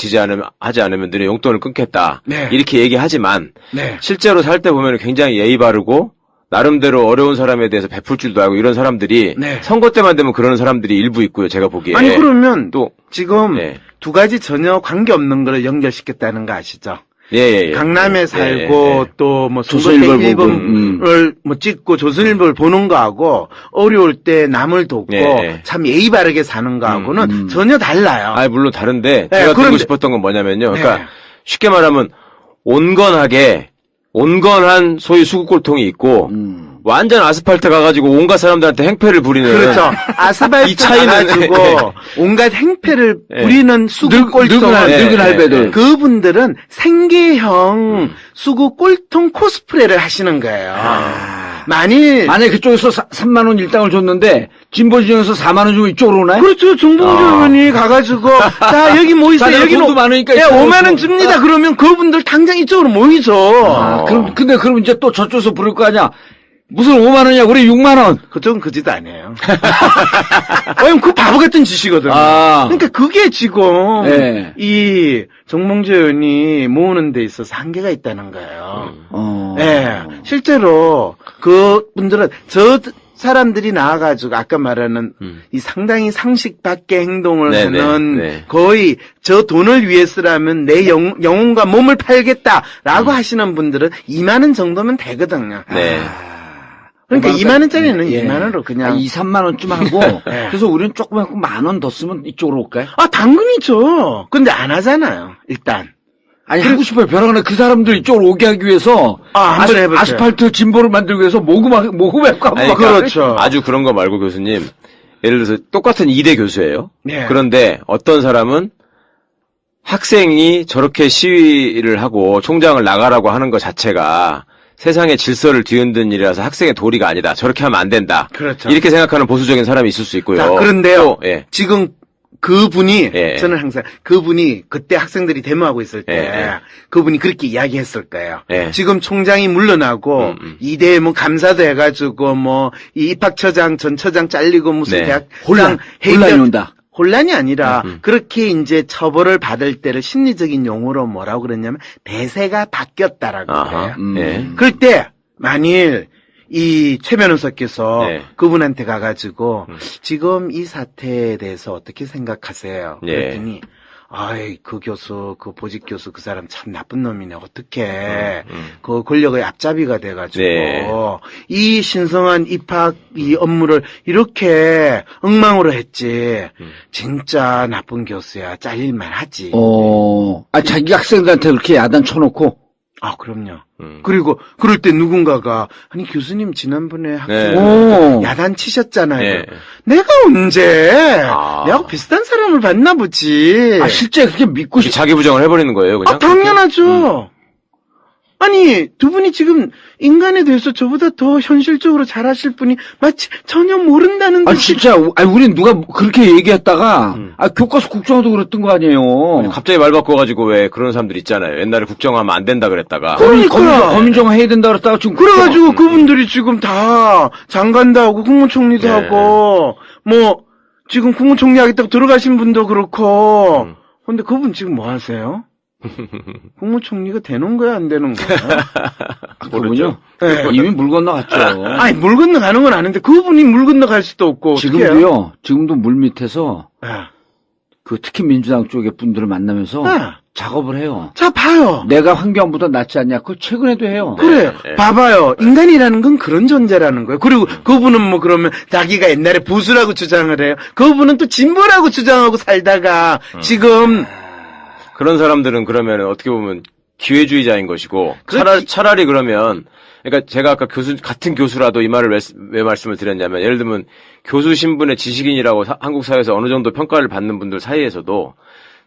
하지 않으면 너네 용돈을 끊겠다. 네. 이렇게 얘기하지만 네. 실제로 살 때 보면 굉장히 예의 바르고 나름대로 어려운 사람에 대해서 베풀 줄도 알고 이런 사람들이 네. 선거 때만 되면 그러는 사람들이 일부 있고요. 제가 보기에. 아니 그러면 또 지금 네. 두 가지 전혀 관계없는 거를 연결시켰다는 거 아시죠? 예. 강남에 살고 또 뭐 조선일보를 선거 보고, 일본을 뭐 찍고 조선일보를 보는 거하고 어려울 때 남을 돕고 예. 참 예의 바르게 사는 거하고는 전혀 달라요. 아, 물론 다른데 네, 제가 듣고 그런데- 싶었던 건 뭐냐면요. 그러니까 네. 쉽게 말하면 온건한 소위 수국골통이 있고 완전 아스팔트 가가지고 온갖 사람들한테 행패를 부리는 그렇죠. 아스팔트 이 차이는- 가가지고 온갖 행패를 네. 부리는 수국 꼴통 늙은 할배들. 그분들은 생계형 수국 꼴통 코스프레를 하시는 거예요. 만일 만약에 그쪽에서 3만 원 일당을 줬는데 진보 진영에서 4만 원 주고 이쪽으로 오나요? 그렇죠. 정봉주 의원이 가가지고 자 여기 모이세요. 자네가 여기는 돈도 많으니까 예, 이쪽으로 5만 원 오고. 줍니다. 그러면 그분들 당장 이쪽으로 모이죠. 근데 그럼 이제 또 저쪽에서 부를 거 아니야? 무슨 5만 원이야? 우리 6만 원. 그쪽은 그 짓 아니에요. 왜냐면 그 바보 같은 짓이거든요. 아. 그러니까 그게 지금 네. 이 정봉주 의원이 모으는 데 있어서 한계가 있다는 거예요. 네, 실제로 그 분들은 저 사람들이 나와가지고 아까 말하는 이 상당히 상식 밖의 행동을 네네, 하는 네. 거의 저 돈을 위해서라면 내 영혼과 몸을 팔겠다라고 하시는 분들은 2만 원 정도면 되거든요. 네. 그러니까 2만 원짜리는 예. 2만 원으로 그냥 2, 3만 원쯤 하고 그래서 우리는 조금 하고 만 원 더 쓰면 이쪽으로 올까요? 당근이죠. 근데 안 하잖아요. 일단. 아니 하고 싶어요. 벼랑은에 그 사람들 이쪽으로 오게 하기 위해서 한번 해보세요. 아스팔트 진보를 만들기 위해서 모금하고 아니, 그렇죠. 아주 그런 거 말고 교수님. 예를 들어서 똑같은 이대 교수예요. 네. 그런데 어떤 사람은 학생이 저렇게 시위를 하고 총장을 나가라고 하는 것 자체가 세상의 질서를 뒤흔든 일이라서 학생의 도리가 아니다. 저렇게 하면 안 된다. 그렇죠. 이렇게 생각하는 보수적인 사람이 있을 수 있고요. 자, 그런데요. 또, 예. 지금 그분이 예. 저는 항상 그분이 그때 학생들이 데모하고 있을 때 예. 그분이 그렇게 이야기했을 거예요. 예. 지금 총장이 물러나고 이대 뭐 감사도 해가지고 뭐 이 입학처장 전처장 잘리고 무슨 네. 대학 혼란이 온다. 혼란이 아니라 그렇게 이제 처벌을 받을 때를 심리적인 용어로 뭐라고 그랬냐면 대세가 바뀌었다라고 아하. 그래요. 예. 그럴 때 만일 이 최 변호사께서 네. 그분한테 가가지고 지금 이 사태에 대해서 어떻게 생각하세요? 예. 그랬더니 아이 그 교수 그 보직 교수 그 사람 참 나쁜 놈이네 어떻게 그 권력의 앞잡이가 돼가지고 네. 이 신성한 입학 이 업무를 이렇게 엉망으로 했지 진짜 나쁜 교수야 잘릴만 하지. 자기 학생들한테 그렇게 야단 쳐놓고. 그럼요. 그리고 그럴 때 누군가가 아니 교수님 지난번에 학생 네. 야단 치셨잖아요. 네. 내가 언제 아. 내가 비슷한 사람을 만나 보지. 실제 그렇게 믿고 자기 부정을 해버리는 거예요, 그냥? 당연하죠. 아니 두 분이 지금 인간에 대해서 저보다 더 현실적으로 잘하실 분이 마치 전혀 모른다는 듯이 진짜 우린 누가 그렇게 얘기했다가 교과서 국정화도 그랬던 거 아니에요. 갑자기 말 바꿔가지고 왜 그런 사람들 있잖아요. 옛날에 국정하면 안 된다 그랬다가. 그러니까. 검인정화 해야 된다 그랬다가 지금 그래가지고 그분들이 지금 다 장관도 하고 국무총리도 네. 하고 뭐 지금 국무총리 하겠다고 들어가신 분도 그렇고 근데 그분 지금 뭐 하세요? 국무총리가 되는 거야, 안 되는 거야? 그분요? 네. 이미 물 건너갔죠. 아니, 물 건너가는 건 아는데 그분이 물 건너갈 수도 없고. 어떻게 해요? 지금도요, 지금도 물 밑에서 네. 그 특히 민주당 쪽의 분들을 만나면서 네. 작업을 해요. 자, 봐요. 내가 환경보다 낫지 않냐? 그거 최근에도 해요. 그래요. 네. 봐봐요. 인간이라는 건 그런 존재라는 거예요. 그리고 그분은 뭐 그러면 자기가 옛날에 보수라고 주장을 해요. 그분은 또 진보라고 주장하고 살다가 지금 그런 사람들은 그러면 어떻게 보면 기회주의자인 것이고 그렇지. 차라리 그러면 그러니까 제가 아까 같은 교수라도 이 말을 왜 말씀을 드렸냐면 예를 들면 교수 신분의 지식인이라고 한국 사회에서 어느 정도 평가를 받는 분들 사이에서도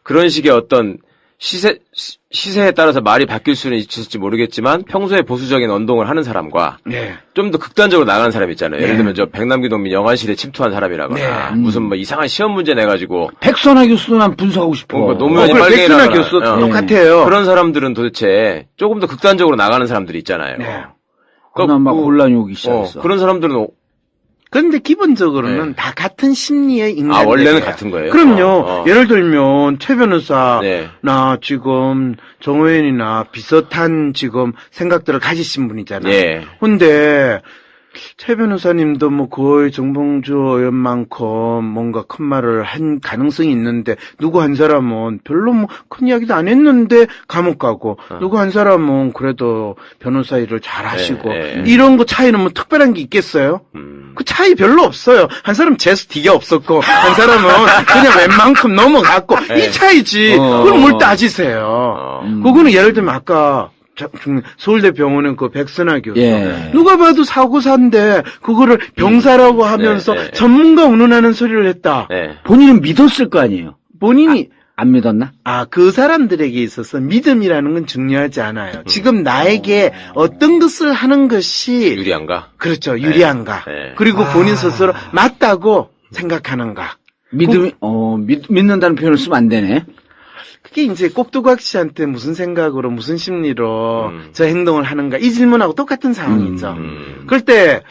그런 식의 어떤 시세에 따라서 말이 바뀔 수는 있을지 모르겠지만 평소에 보수적인 언동을 하는 사람과 네. 좀 더 극단적으로 나가는 사람 있잖아요. 네. 예를 들면 저 백남기 농민 영안실에 침투한 사람이라거나 네. 무슨 뭐 이상한 시험 문제 내가지고 백선화 교수도 난 분석하고 싶어. 그러니까 노무현이 그래, 백순환 빨갱이라거나 교수 어. 똑같아요. 그런 사람들은 도대체 조금 더 극단적으로 나가는 사람들이 있잖아요. 네. 그러나 막 혼란이 오기 어, 시작했어. 그런 사람들은 그런데 기본적으로는 네. 다 같은 심리의 인간들. 원래는 같은 거예요? 그럼요. 예를 들면 최 변호사나 네. 지금 정호연이나 비슷한 지금 생각들을 가지신 분이잖아요. 예. 근데 최 변호사님도 뭐 거의 정봉주 의원만큼 뭔가 큰 말을 한 가능성이 있는데 누구 한 사람은 별로 뭐 큰 이야기도 안 했는데 감옥 가고 누구 한 사람은 그래도 변호사 일을 잘 하시고 이런 거 차이는 뭐 특별한 게 있겠어요? 그 차이 별로 없어요. 한 사람 재수 되게 없었고 한 사람은 그냥 웬만큼 넘어갔고 이 차이지. 그걸 뭘 따지세요? 그거는 예를 들면 아까 서울대 병원은 그 백선화 교수. 예. 누가 봐도 사고사인데 그거를 병사라고 하면서 네, 네. 전문가 운운하는 소리를 했다. 네. 본인은 믿었을 거 아니에요. 본인이 안 믿었나? 그 사람들에게 있어서 믿음이라는 건 중요하지 않아요. 지금 나에게 어떤 것을 하는 것이 유리한가? 그렇죠. 유리한가. 네. 그리고 본인 스스로 맞다고 생각하는가. 믿는다는 표현을 쓰면 안 되네. 그게 이제 꼭두각 씨한테 무슨 생각으로 무슨 심리로 저 행동을 하는가 이 질문하고 똑같은 상황이죠. 그럴 때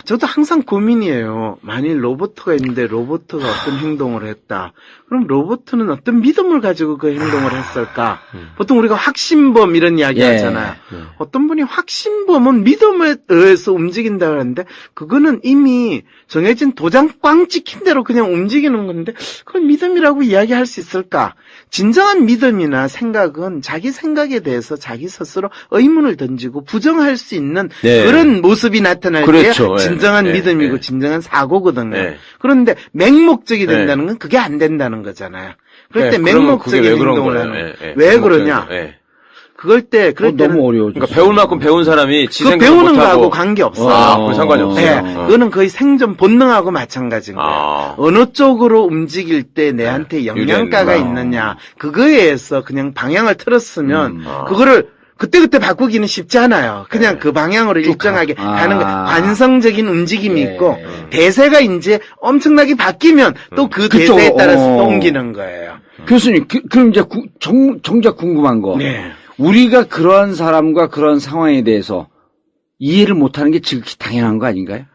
저도 항상 고민이에요. 만일 로봇가 있는데 로봇가 어떤 행동을 했다. 그럼 로봇은 어떤 믿음을 가지고 그 행동을 했을까? 보통 우리가 확신범 이런 이야기 예. 하잖아요. 어떤 분이 확신범은 믿음에 의해서 움직인다 그러는데 그거는 이미 정해진 도장 꽝 찍힌 대로 그냥 움직이는 건데 그걸 믿음이라고 이야기할 수 있을까? 진정한 믿음이나 생각은 자기 생각에 대해서 자기 스스로 의문을 던지고 부정할 수 있는 네. 그런 모습이 나타날 그렇죠. 때 진정한 네. 믿음이고 네. 진정한 사고거든요. 네. 그런데 맹목적이 된다는 건 그게 안 된다는 거잖아요. 그럴 때 네, 그러면 맹목적인 그게 왜 그런 행동을 거예요? 하는 예, 예. 왜 맹목적인 그러냐? 행동, 예. 그럴 때는 너무 어려워. 그러니까 배울 만큼 배운 사람이 지 그 생각 배우는 못하고 거하고 관계없어요. 그건 상관이 없어요. 네, 그거는 거의 생존 본능하고 마찬가지인 거예요. 아. 어느 쪽으로 움직일 때 내한테 영향가가 유리했나. 있느냐 그거에 의해서 그냥 방향을 틀었으면 아. 그거를 그때그때 바꾸기는 쉽지 않아요. 그냥 네. 그 방향으로 일정하게 가는 거 관성적인 움직임이 예. 있고 대세가 이제 엄청나게 바뀌면 또 그 그쪽으로, 대세에 따라서 또 옮기는 거예요. 교수님, 그럼 이제 정작 궁금한 거. 네. 우리가 그러한 사람과 그런 상황에 대해서 이해를 못하는 게 지극히 당연한 거 아닌가요?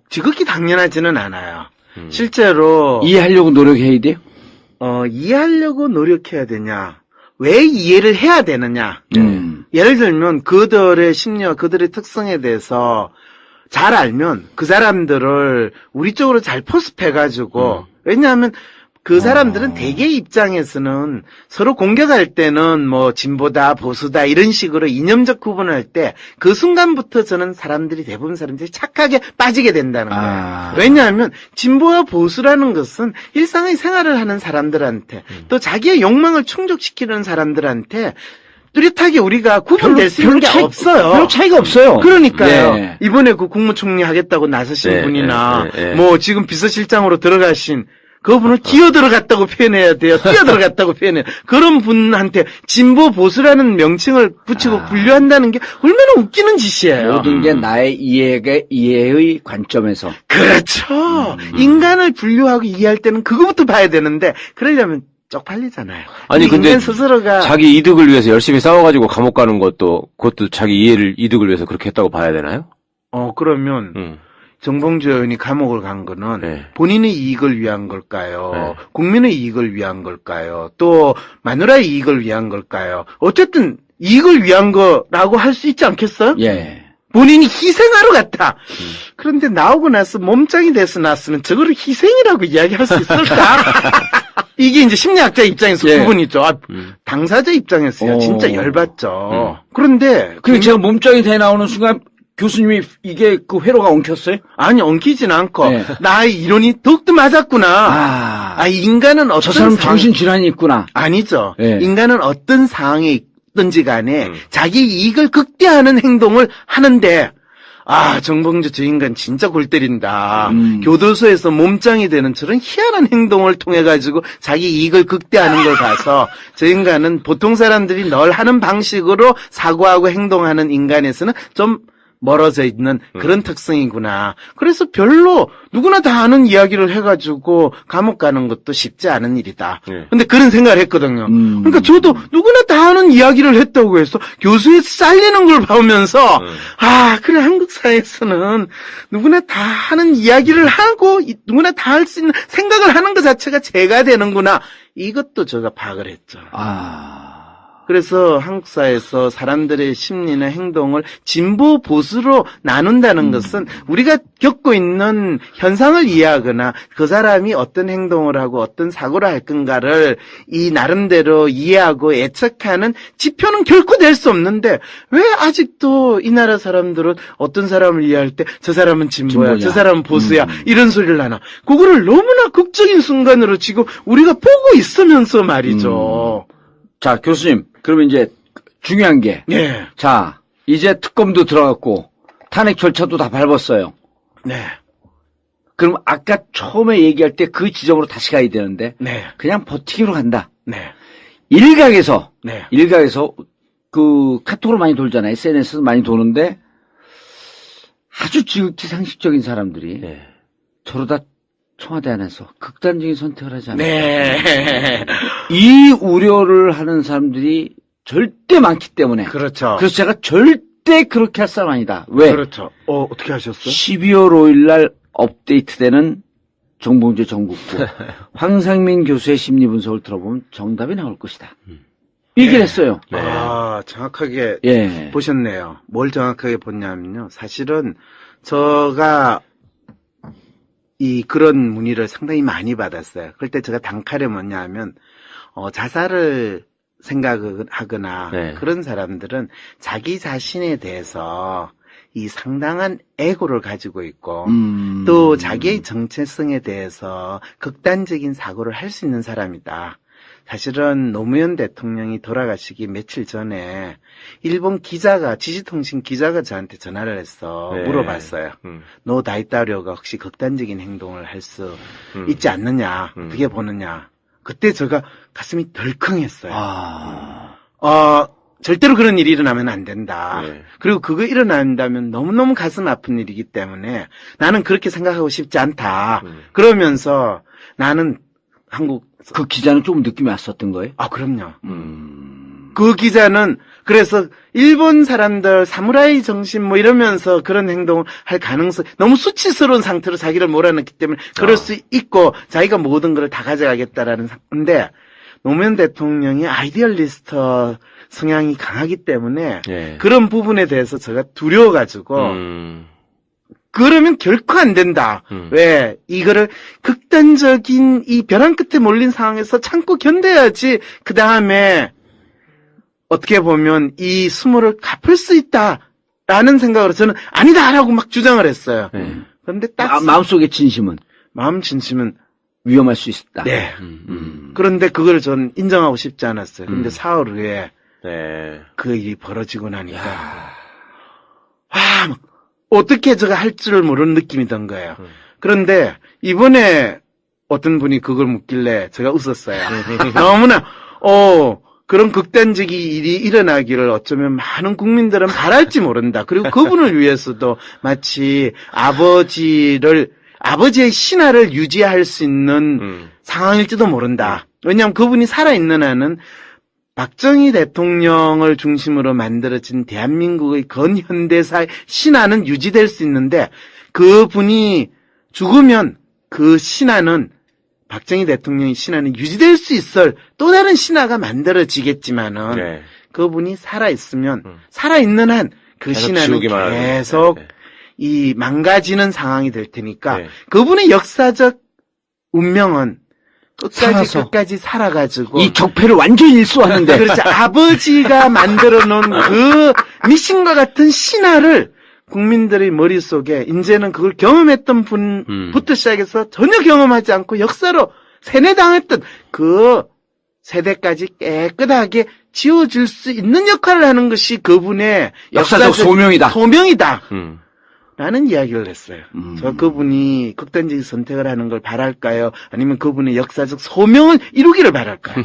지극히 당연하지는 않아요. 실제로 이해하려고 노력해야 돼요? 이해하려고 노력해야 되냐? 왜 이해를 해야 되느냐? 예를 들면 그들의 심리와 그들의 특성에 대해서 잘 알면 그 사람들을 우리 쪽으로 잘 포섭해가지고 왜냐하면 그 사람들은 대개 입장에서는 서로 공격할 때는 뭐 진보다 보수다 이런 식으로 이념적 구분을 할 때 그 순간부터 저는 대부분 사람들이 착하게 빠지게 된다는 거예요. 왜냐하면 진보와 보수라는 것은 일상의 생활을 하는 사람들한테 또 자기의 욕망을 충족시키는 사람들한테 뚜렷하게 우리가 구분될 수 있는 게 없어요. 별 차이가 없어요. 그러니까요. 네. 이번에 그 국무총리 하겠다고 나서신 네, 분이나 네, 네. 뭐 지금 비서실장으로 들어가신 그분을 뛰어들어갔다고 표현해야 돼요. 뛰어들어갔다고 표현해요. 그런 분한테 진보 보수라는 명칭을 붙이고 분류한다는 게 얼마나 웃기는 짓이에요. 모든 게 나의 이해의 관점에서. 그렇죠. 인간을 분류하고 이해할 때는 그거부터 봐야 되는데 그러려면 쪽팔리잖아요. 아니 근데 인간 스스로가 자기 이득을 위해서 열심히 싸워가지고 감옥 가는 그것도 자기 이득을 위해서 그렇게 했다고 봐야 되나요? 그러면 정봉주 의원이 감옥을 간 거는 네. 본인의 이익을 위한 걸까요? 네. 국민의 이익을 위한 걸까요? 또 마누라의 이익을 위한 걸까요? 어쨌든 이익을 위한 거라고 할 수 있지 않겠어요? 예. 본인이 희생하러 갔다. 그런데 나오고 나서 몸짱이 돼서 나왔으면 저거를 희생이라고 이야기할 수 있을까? 이게 이제 심리학자 입장에서 예. 구분이죠. 당사자 입장에서야 진짜 열받죠. 그런데 그 제가 몸짱이 돼 나오는 순간 교수님이 이게 그 회로가 엉켰어요? 아니 엉키진 않고 네. 나의 이론이 더욱더 맞았구나. 아, 인간은 어떤 저 사람 상황- 정신질환이 있구나. 아니죠. 네. 인간은 어떤 상황에 있든지 간에 자기 이익을 극대화하는 행동을 하는데 정봉주 저 인간 진짜 골 때린다. 교도소에서 몸짱이 되는 저런 희한한 행동을 통해 가지고 자기 이익을 극대화하는 걸 봐서 저 인간은 보통 사람들이 늘 하는 방식으로 사고하고 행동하는 인간에서는 좀 멀어져 있는 그런 특성이구나. 그래서 별로 누구나 다 아는 이야기를 해가지고 감옥 가는 것도 쉽지 않은 일이다. 네. 근데 그런 생각을 했거든요. 그러니까 저도 누구나 다 아는 이야기를 했다고 해서 교수에서 잘리는 걸 보면서 그래 한국 사회에서는 누구나 다 하는 이야기를 하고 누구나 다 할 수 있는 생각을 하는 것 자체가 죄가 되는구나. 이것도 제가 파악을 했죠. 그래서 한국 사회에서 사람들의 심리나 행동을 진보 보수로 나눈다는 것은 우리가 겪고 있는 현상을 이해하거나 그 사람이 어떤 행동을 하고 어떤 사고를 할 건가를 이 나름대로 이해하고 예측하는 지표는 결코 될 수 없는데 왜 아직도 이 나라 사람들은 어떤 사람을 이해할 때 저 사람은 진보야, 저 사람은 보수야 이런 소리를 하나. 그거를 너무나 극적인 순간으로 지금 우리가 보고 있으면서 말이죠. 자, 교수님. 그러면 이제 중요한 게. 예. 자, 이제 특검도 들어갔고 탄핵 절차도 다 밟았어요. 네. 그럼 아까 처음에 얘기할 때 그 지점으로 다시 가야 되는데 네. 그냥 버티기로 간다. 네. 일각에서 네. 그 카톡으로 많이 돌잖아요. SNS에서 많이 도는데 아주 지극히 상식적인 사람들이 네. 저러다 청와대 안에서 극단적인 선택을 하지 않을까. 네. 이 우려를 하는 사람들이 절대 많기 때문에. 그렇죠. 그래서 제가 절대 그렇게 할 사람 아니다. 왜? 그렇죠. 어떻게 하셨어요? 12월 5일 날 업데이트되는 정봉주 전국구 황상민 교수의 심리 분석을 들어보면 정답이 나올 것이다. 얘기를 했어요. 네. 정확하게 예. 보셨네요. 뭘 정확하게 봤냐면요. 사실은 제가 그런 문의를 상당히 많이 받았어요. 그럴 때 제가 단칼에 뭐냐 하면, 자살을 생각하거나 네. 그런 사람들은 자기 자신에 대해서 이 상당한 에고를 가지고 있고, 또 자기의 정체성에 대해서 극단적인 사고를 할 수 있는 사람이다. 사실은 노무현 대통령이 돌아가시기 며칠 전에 일본 기자가, 지지통신 기자가 저한테 전화를 해서 네. 물어봤어요. 너 다이다료가 혹시 극단적인 행동을 할 수 있지 않느냐, 어떻게 보느냐. 그때 제가 가슴이 덜컹했어요. 절대로 그런 일이 일어나면 안 된다. 네. 그리고 그거 일어난다면 너무너무 가슴 아픈 일이기 때문에 나는 그렇게 생각하고 싶지 않다. 그러면서 나는 그 기자는 조금 느낌이 왔었던 거예요? 그럼요. 그 기자는 그래서 일본 사람들 사무라이 정신 뭐 이러면서 그런 행동을 할 가능성, 너무 수치스러운 상태로 자기를 몰아넣기 때문에 그럴 수 있고 자기가 모든 걸 다 가져가겠다라는 근데 노무현 대통령이 아이디얼리스트 성향이 강하기 때문에 예. 그런 부분에 대해서 제가 두려워가지고 그러면 결코 안 된다. 왜? 이거를 극단적인 이 벼랑 끝에 몰린 상황에서 참고 견뎌야지 그 다음에 어떻게 보면 이 수모를 갚을 수 있다라는 생각으로 저는 아니다라고 막 주장을 했어요. 그런데 딱 마음속의 진심은? 마음 진심은 위험할 수 있다. 네. 그런데 그걸 저는 인정하고 싶지 않았어요. 근데 사흘 후에 네. 그 일이 벌어지고 나니까 막 어떻게 제가 할 줄 모르는 느낌이 든 거예요. 그런데 이번에 어떤 분이 그걸 묻길래 제가 웃었어요. 너무나 그런 극단적인 일이 일어나기를 어쩌면 많은 국민들은 바랄지 모른다. 그리고 그분을 위해서도 마치 아버지의 신화를 유지할 수 있는 상황일지도 모른다. 왜냐하면 그분이 살아있는 한은 박정희 대통령을 중심으로 만들어진 대한민국의 근현대사의 신화는 유지될 수 있는데 그분이 죽으면 그 신화는 박정희 대통령의 신화는 유지될 수 있을 또 다른 신화가 만들어지겠지만은 네. 그분이 살아있으면 살아있는 한 그 계속 신화는 지우기만 하는 계속 네, 네. 이 망가지는 상황이 될 테니까 네. 그분의 역사적 운명은 살아서. 끝까지 살아가지고 이 격패를 완전히 일소하는데. 그렇죠. 아버지가 만들어 놓은 그 미신과 같은 신화를 국민들의 머릿속에 이제는 그걸 경험했던 분부터 시작해서 전혀 경험하지 않고 역사로 세뇌당했던 그 세대까지 깨끗하게 지워질 수 있는 역할을 하는 것이 그분의 역사적 소명이다. 소명이다. 음. 라는 이야기를 했어요. 저 그분이 극단적인 선택을 하는 걸 바랄까요? 아니면 그분의 역사적 소명을 이루기를 바랄까요?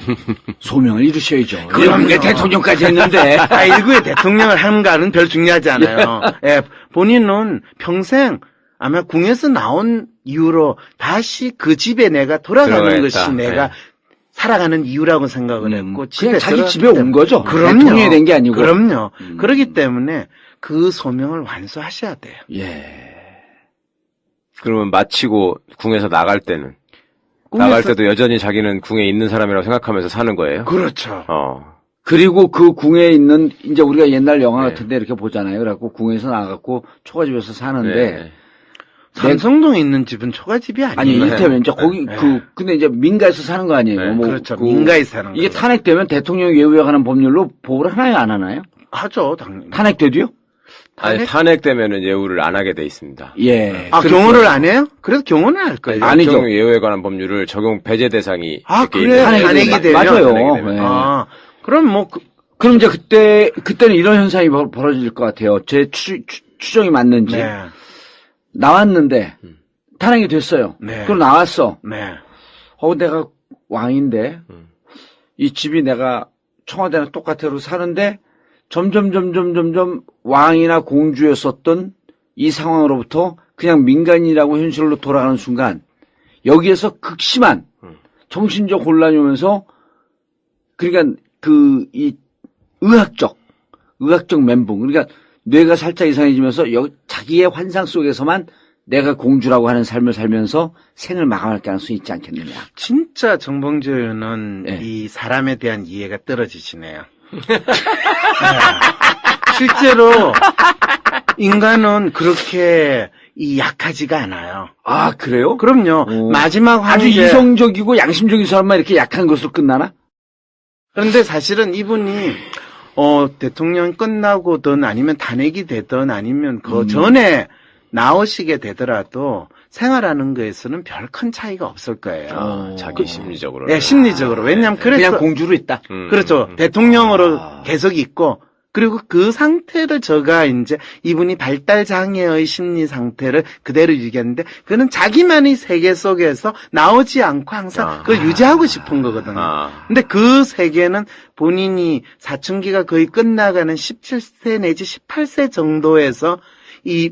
소명을 이루셔야죠. 그럼요. 왜 대통령까지 했는데. 일구의 대통령을 하는가는 별 중요하지 않아요. 예, 본인은 평생 아마 궁에서 나온 이후로 다시 그 집에 내가 돌아가는 들어가겠다. 것이 내가 네. 살아가는 이유라고 생각을 했고 그냥 자기 들어갔기 집에 온 때문에. 거죠. 그럼요. 대통령이 된 게 아니고. 그럼요. 그렇기 때문에 그 소명을 완수하셔야 돼요. 예. 그러면 마치고 궁에서 나갈 때는 꿈에서- 나갈 때도 여전히 자기는 궁에 있는 사람이라고 생각하면서 사는 거예요. 그렇죠. 그리고 그 궁에 있는, 이제 우리가 옛날 영화 네. 같은데 이렇게 보잖아요. 그래갖고 궁에서 나가갖고 초가집에서 사는데. 네. 삼성동에 있는 집은 초가집이 아니, 아니에요. 이를테면 이제 거기, 네. 근데 이제 민가에서 사는 거 아니에요. 네, 뭐 그렇죠. 민가에 사는 이게 거죠. 탄핵되면 대통령이 예우해가는 법률로 보호를 하나요, 안 하나요? 하죠, 당연히. 탄핵돼도요? 아니, 탄핵되면은 예우를 안 하게 돼 있습니다. 예. 아, 경호를 안 해요? 그래도 경호는 할 거예요. 아니죠. 대통령 예우에 관한 법률을 적용 배제 대상이 아, 이렇게 그래요? 있는 거예요. 탄핵이 되면? 맞아요. 탄핵이 되면. 예. 아, 그럼 뭐, 그럼 이제 그때는 이런 현상이 벌어질 것 같아요. 제 추정이 맞는지. 네. 나왔는데, 탄핵이 됐어요. 네. 그럼 나왔어. 네. 내가 왕인데, 이 집이 내가 청와대랑 똑같아로 사는데, 점점 왕이나 공주였었던 이 상황으로부터 그냥 민간인이라고 현실로 돌아가는 순간, 여기에서 극심한 정신적 혼란이 오면서, 그러니까 이 의학적 멘붕, 그러니까 뇌가 살짝 이상해지면서 자기의 환상 속에서만 내가 공주라고 하는 삶을 살면서 생을 마감할 가능성이 있지 않겠느냐. 진짜 정봉주 의원은 네. 이 사람에 대한 이해가 떨어지시네요. 네. 실제로 인간은 그렇게 약하지가 않아요. 아, 그래요? 그럼요. 오. 마지막 아주 황제. 이성적이고 양심적인 사람만 이렇게 약한 것으로 끝나나? 그런데 사실은 이분이 대통령 끝나고든 아니면 탄핵이 되든 아니면 그 전에 나오시게 되더라도 생활하는 거에서는 별 큰 차이가 없을 거예요. 자기 심리적으로. 네, 심리적으로. 왜냐하면 그래서 그냥 공주로 있다. 그렇죠. 대통령으로 계속 있고, 그리고 그 상태를 제가 이제 이분이 발달 장애의 심리 상태를 그대로 유지했는데, 그는 자기만의 세계 속에서 나오지 않고 항상 그걸 유지하고 싶은 거거든요. 근데 그 세계는 본인이 사춘기가 거의 끝나가는 17세 내지 18세 정도에서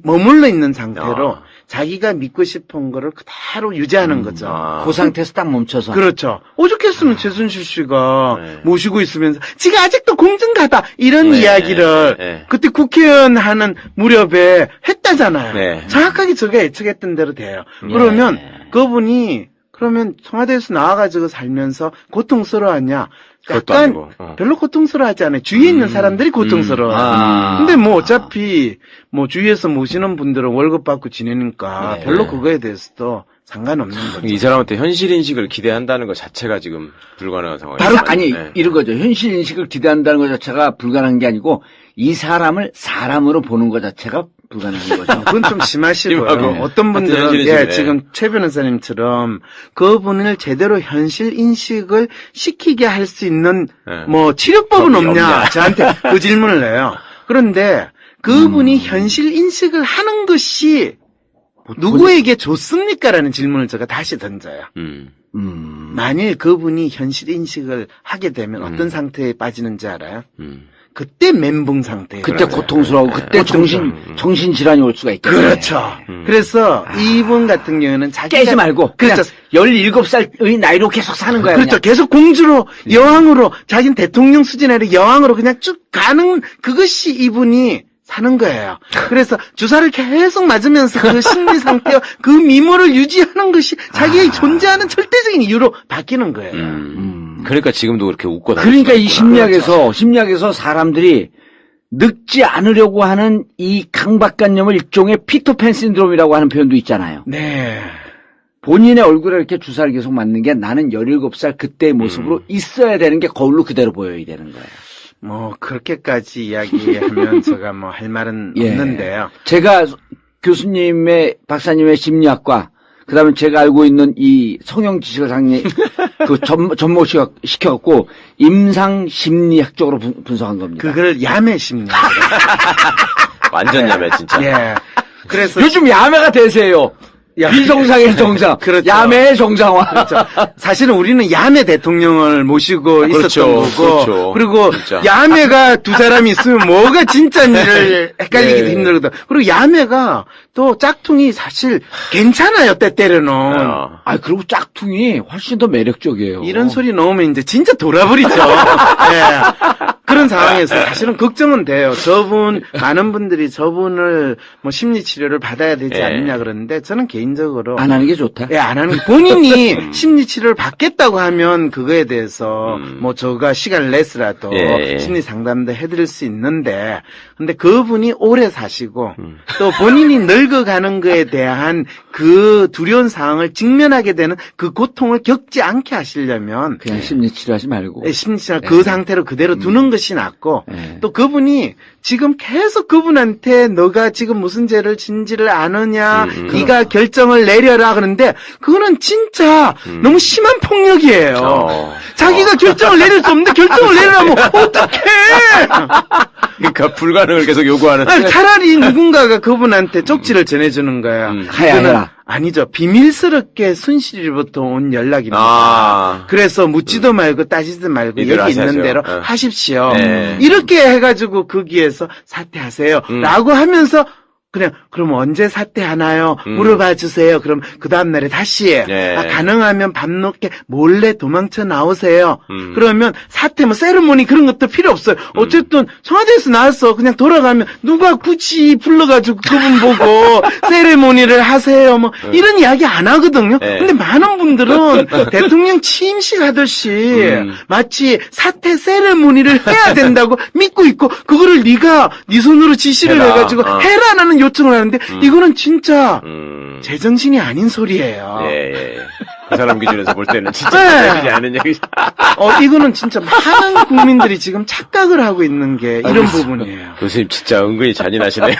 머물러 있는 상태로 자기가 믿고 싶은 거를 그대로 유지하는 거죠. 그 상태에서 딱 멈춰서. 그렇죠. 오죽했으면 최순실 씨가 네. 모시고 있으면서 지가 아직도 공증가다 이런 네, 이야기를 네. 그때 국회의원 하는 무렵에 했다잖아요. 네. 정확하게 제가 예측했던 대로 돼요. 그러면 그분이 그러면 청와대에서 나와가지고 살면서 고통스러웠냐? 그것도 약간 아니고. 별로 고통스러워하지 않아요. 주위에 있는 사람들이 고통스러워요. 아. 근데 뭐 어차피 뭐 주위에서 모시는 분들은 월급 받고 지내니까 네. 별로 그거에 대해서도 상관없는 거죠. 이 사람한테 현실 인식을 기대한다는 것 자체가 지금 불가능한 상황이에요. 바로 이런 거죠. 현실 인식을 기대한다는 것 자체가 불가능한 게 아니고 이 사람을 사람으로 보는 것 자체가 불가능한 거죠. 그건 좀 심하시고요. 심하고. 어떤 분들은 하여튼 현실인식이네. 지금 최 변호사님처럼 그분을 제대로 현실 인식을 시키게 할 수 있는 네. 뭐 치료법은 법이 없냐 없냐. 저한테 그 질문을 해요. 그런데 그분이 현실 인식을 하는 것이 누구에게 좋습니까라는 질문을 제가 다시 던져요. 만일 그분이 현실 인식을 하게 되면 어떤 상태에 빠지는지 알아요? 그때 멘붕 상태. 그때 고통스러워. 그때 정신질환이 올 수가 있겠네. 그렇죠. 그래서 이분 같은 경우는 자기가 깨지 말고. 그냥 그렇죠. 17살의 나이로 계속 사는 거야. 그렇죠. 그냥. 계속 공주로 여왕으로 자기는 대통령 수준의 여왕으로 그냥 쭉 가는 그것이 이분이 하는 거예요. 그래서 주사를 계속 맞으면서 그 심리 상태와 그 미모를 유지하는 것이 자기의 존재하는 절대적인 이유로 바뀌는 거예요. 그러니까 지금도 그렇게 웃고 그러니까 이 다니시는구나. 심리학에서 사람들이 늙지 않으려고 하는 이 강박관념을 일종의 피터팬 신드롬이라고 하는 표현도 있잖아요. 네. 본인의 얼굴에 이렇게 주사를 계속 맞는 게 나는 17살 그때의 모습으로 있어야 되는 게 거울로 그대로 보여야 되는 거예요. 뭐 그렇게까지 이야기하면 제가 뭐 할 말은 예. 없는데요. 제가 교수님의 박사님의 심리학과 그다음에 제가 알고 있는 이 성형 지식을 상당히 그 접목 시켜갖고 임상 심리학적으로 분석한 겁니다. 그걸 야매 심리학. 완전 야매 진짜. 예. 그래서 요즘 야매가 대세예요. 비정상의 정상, 그렇죠. 야매의 정상화. 그렇죠. 사실은 우리는 야매 대통령을 모시고 있었던 그렇죠. 거고, 그렇죠. 그리고 진짜. 야매가 두 사람이 있으면 뭐가 진짜인지를 헷갈리기도 네. 힘들거든. 그리고 야매가 또 짝퉁이 사실 괜찮아요, 때때로는. 아, 그리고 짝퉁이 훨씬 더 매력적이에요. 이런 소리 넣으면 이제 진짜 돌아버리죠. 예. 그런 상황에서 사실은 걱정은 돼요. 많은 분들이 저분을 뭐 심리치료를 받아야 되지 예. 않느냐 그러는데 저는 개인적으로 안 하는 게 좋다. 예, 안 하는 게 본인이 심리치료를 받겠다고 하면 그거에 대해서 뭐 저가 시간을 내서라도 예. 심리 상담도 해드릴 수 있는데 근데 그분이 오래 사시고 또 본인이 늙어가는 거에 대한 그 두려운 상황을 직면하게 되는 그 고통을 겪지 않게 하시려면 그냥 심리 치료하지 말고. 심리치료 그 상태로 그대로 두는 것이 낫고 예. 또 그분이 지금 계속 그분한테 너가 지금 무슨 죄를 진지를 아느냐 네가 결정을 내려라 그러는데 그거는 진짜 너무 심한 폭력이에요. 자기가 결정을 내릴 수 없는데 결정을 내리라면 어떡해. 그러니까 불가능을 계속 요구하는. 차라리 누군가가 그분한테 쪽지를 전해주는 거야. 하야 이거는 해라. 아니죠. 비밀스럽게 순실이로부터 온 연락입니다. 아. 그래서 묻지도 말고 따지도 말고 이대로 여기 있는 하셔야죠. 대로 예. 하십시오. 예. 이렇게 해가지고 거기에서 사퇴하세요. 라고 하면서 그냥 그럼 언제 사퇴하나요? 물어봐 주세요. 그럼 그 다음날에 다시 예. 가능하면 밤늦게 몰래 도망쳐 나오세요. 그러면 사퇴 뭐 세리머니 그런 것도 필요 없어요. 어쨌든 청와대에서 나왔어. 그냥 돌아가면 누가 굳이 불러가지고 그분 보고 세리머니를 하세요. 뭐 이런 이야기 안 하거든요. 예. 근데 많은 분들은 대통령 취임식 하듯이 마치 사퇴 세리머니를 해야 된다고 믿고 있고 그거를 네가 네 손으로 지시를 해라. 해가지고 해라라는 요청을 하는데 이거는 진짜 제정신이 아닌 소리예요. 예. 그 사람 기준에서 볼 때는 진짜 네. 되지 않은 얘기. 이거는 진짜 많은 국민들이 지금 착각을 하고 있는 게 이런 부분이에요. 교수님 진짜 은근히 잔인하시네요.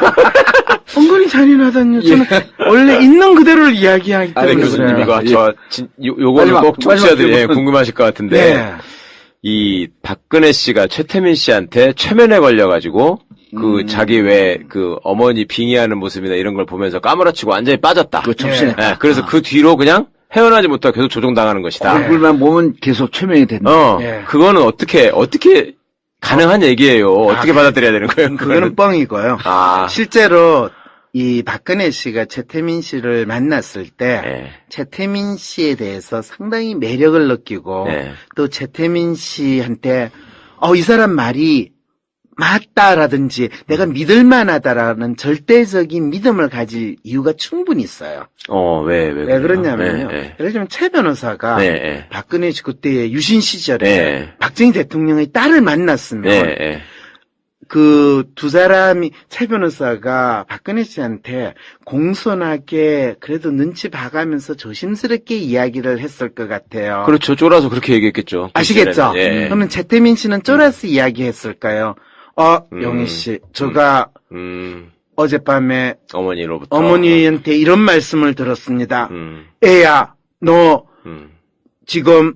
은근히 잔인하다니요. 저는 원래 있는 그대로를 이야기하기 아니 때문에 교수님 그래요. 이거 요거는 마지막, 꼭 청취자들이 마지막 궁금하실 것 같은데 네. 이 박근혜 씨가 최태민 씨한테 최면에 걸려가지고 그 자기 왜 그 어머니 빙의하는 모습이나 이런 걸 보면서 까무러치고 완전히 빠졌다. 그거 접신해. 예, 그래서 그 뒤로 그냥 헤어나지 못하고 계속 조종당하는 것이다. 얼굴만 보면 계속 최면이 된다. 예. 그거는 어떻게 가능한 얘기예요. 어떻게 받아들여야 되는 거예요? 그거는 뻥이고요. 아. 실제로 이 박근혜 씨가 최태민 씨를 만났을 때 예. 최태민 씨에 대해서 상당히 매력을 느끼고 예. 또 최태민 씨한테 이 사람 말이 맞다라든지 내가 믿을만하다라는 절대적인 믿음을 가질 이유가 충분히 있어요. 왜 그러냐면요. 예. 예를 들면 최 변호사가 네. 박근혜 씨 그때 유신 시절에 네. 박정희 대통령의 딸을 만났으면 예. 그 두 사람이 최 변호사가 박근혜 씨한테 공손하게 그래도 눈치 봐가면서 조심스럽게 이야기를 했을 것 같아요. 그렇죠. 쫄아서 그렇게 얘기했겠죠. 아시겠죠? 예. 그러면 최태민 씨는 쫄아서 이야기했을까요? 영희 씨, 제가 어젯밤에 어머니로부터 어머니한테 이런 말씀을 들었습니다. 음. 애야, 너 지금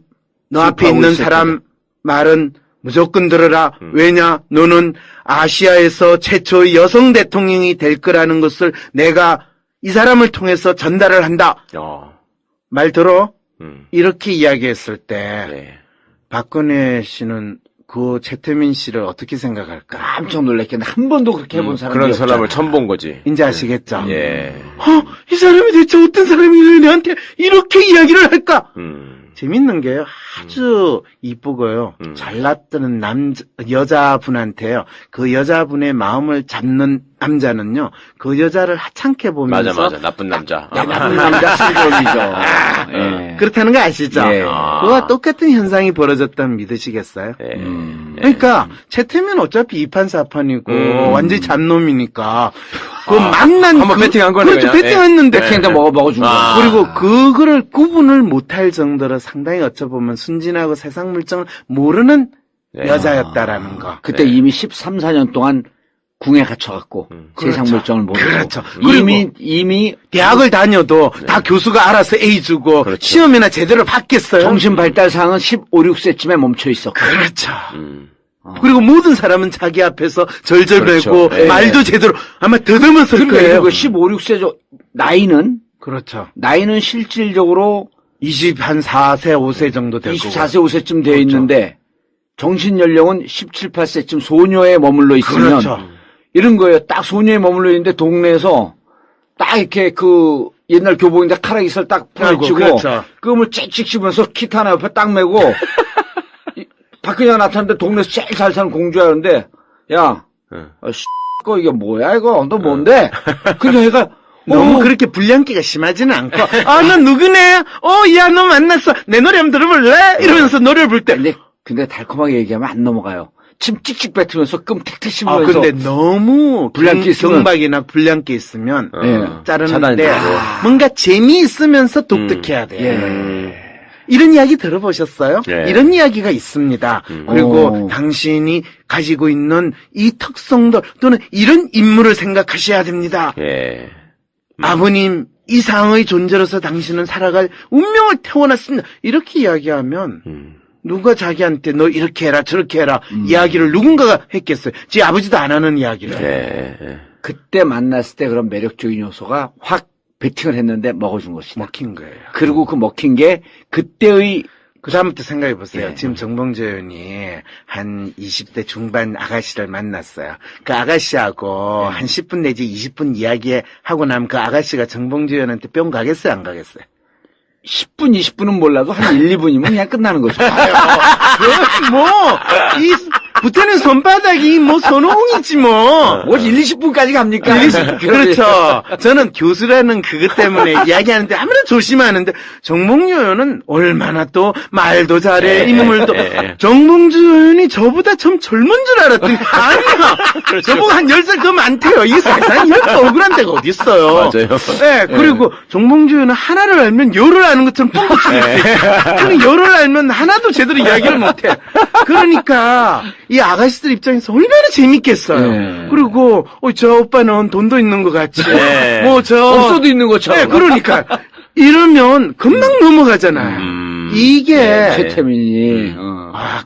너 앞에 슬퍼하고 있는 있을 사람 말은 무조건 들어라. 왜냐? 너는 아시아에서 최초의 여성 대통령이 될 거라는 것을 내가 이 사람을 통해서 전달을 한다. 말 들어? 이렇게 이야기했을 때 네. 박근혜 씨는 그 최태민 씨를 어떻게 생각할까? 깜짝 놀랐겠네. 한 번도 그렇게 해본 사람이 그런 없잖아. 사람을 처음 본 거지. 이제 아시겠죠? 예. 이 사람이 대체 어떤 사람이 왜 내한테 이렇게 이야기를 할까? 재밌는 게요. 아주 이쁘고요. 잘났던 여자분한테요. 그 여자분의 마음을 잡는 남자는요. 그 여자를 하찮게 보면서 맞아. 나쁜 남자. 나쁜 남자 신드롬이죠. 예. 그렇다는 거 아시죠? 예. 그와 똑같은 현상이 벌어졌다면 믿으시겠어요? 예. 그러니까 채태면 어차피 2판 4판이고 완전히 잡놈이니까 그 만난 한번 배팅한 거네, 그렇죠. 그냥. 배팅했는데 백행도 먹어준 거야. 그리고 그거를 구분을 못할 정도로 상당히 어쩌보면 순진하고 세상 물정을 모르는 네. 여자였다라는 거. 그때 이미 13, 14년 동안 궁에 갇혀갖고 세상 그렇죠. 물정을 모르고 그렇죠. 이미 대학을 다녀도 다 교수가 알아서 A 주고 그렇죠. 시험이나 제대로 받겠어요. 정신 발달 상은 15, 16세쯤에 멈춰 있었고. 그렇죠. 그리고 모든 사람은 자기 앞에서 절절매고 그렇죠. 예. 말도 제대로 아마 더듬었을 그러니까 거예요. 그 15, 16세 나이는 그렇죠. 실질적으로 20한 4세, 5세 정도 될 거고. 24세, 5세쯤 되어 그렇죠. 있는데 정신 연령은 17, 18세쯤 소녀에 머물러 있으면 그렇죠. 이런 거예요. 딱 소녀에 머물러 있는데 동네에서 딱 이렇게 그 옛날 교복인데 카락 있을 딱 아이고, 풀어치고 그렇죠. 끔을 짹짹 씹으면서 키트 하나 옆에 딱 메고 박근혜가 나타났는데 동네에서 제일 잘 사는 공주야는데 야, 거 이게 뭐야 이거 너 뭔데? 그래서 얘가 너무 그렇게 불량기가 심하지는 않고, 너 누구네? 야, 너 만났어. 내 노래 한번 들어볼래? 이러면서 노래를 부를 때. 근데 달콤하게 얘기하면 안 넘어가요. 침 찍찍 뱉으면서 끔 택택 씹으면서. 근데 너무 불량기 있으면- 경박이나 불량기 있으면, 예. 자르는데, 차단이 뭔가 재미있으면서 독특해야 돼요. 예. 이런 이야기 들어보셨어요? 예. 이런 이야기가 있습니다. 그리고 오. 당신이 가지고 있는 이 특성들 또는 이런 인물을 생각하셔야 됩니다. 예. 아버님 이상의 존재로서 당신은 살아갈 운명을 태어났습니다. 이렇게 이야기하면 누가 자기한테 너 이렇게 해라 저렇게 해라 이야기를 누군가가 했겠어요. 제 아버지도 안 하는 이야기를. 예. 그때 만났을 때 그런 매력적인 요소가 확 베팅을 했는데 먹어준 것이다. 먹힌 거예요. 그리고 그 먹힌 게 그때의 그 다음부터 생각해 보세요. 예. 지금 정봉재 의원이 한 20대 중반 아가씨를 만났어요. 그 아가씨하고 한 10분 내지 20분 이야기하고 나면 그 아가씨가 정봉재 의원한테 뿅 가겠어요? 안 가겠어요? 10분, 20분은 몰라도 한 1, 2분이면 그냥 끝나는 거죠. 이 붙어는 손바닥이 손오공이지 뭐. 뭐 1, 20분까지 갑니까? 그렇죠. 저는 교수라는 그것 때문에 이야기하는데 아무나 조심하는데 정봉주 의원은 얼마나 또 말도 잘해 이놈을 또 정봉주 의원이 저보다 좀 젊은 줄 알았더니 아니야. 저보고 한 10살 더 많대요. 이 세상에 이렇게 억울한 데가 어디 있어요. 맞아요. 네, 그리고 정봉주 의원은 하나를 알면 열을 아는 것처럼 뻥치고 있어요. 저는 열을 알면 하나도 제대로 이야기를 못해. 그러니까 이 아가씨들 입장에서 얼마나 재밌겠어요. 네. 그리고 저 오빠는 돈도 있는 것 같지. 네. 없어도 있는 것처럼. 네, 그러니까 이러면 금방 넘어가잖아요. 이게 최태민이.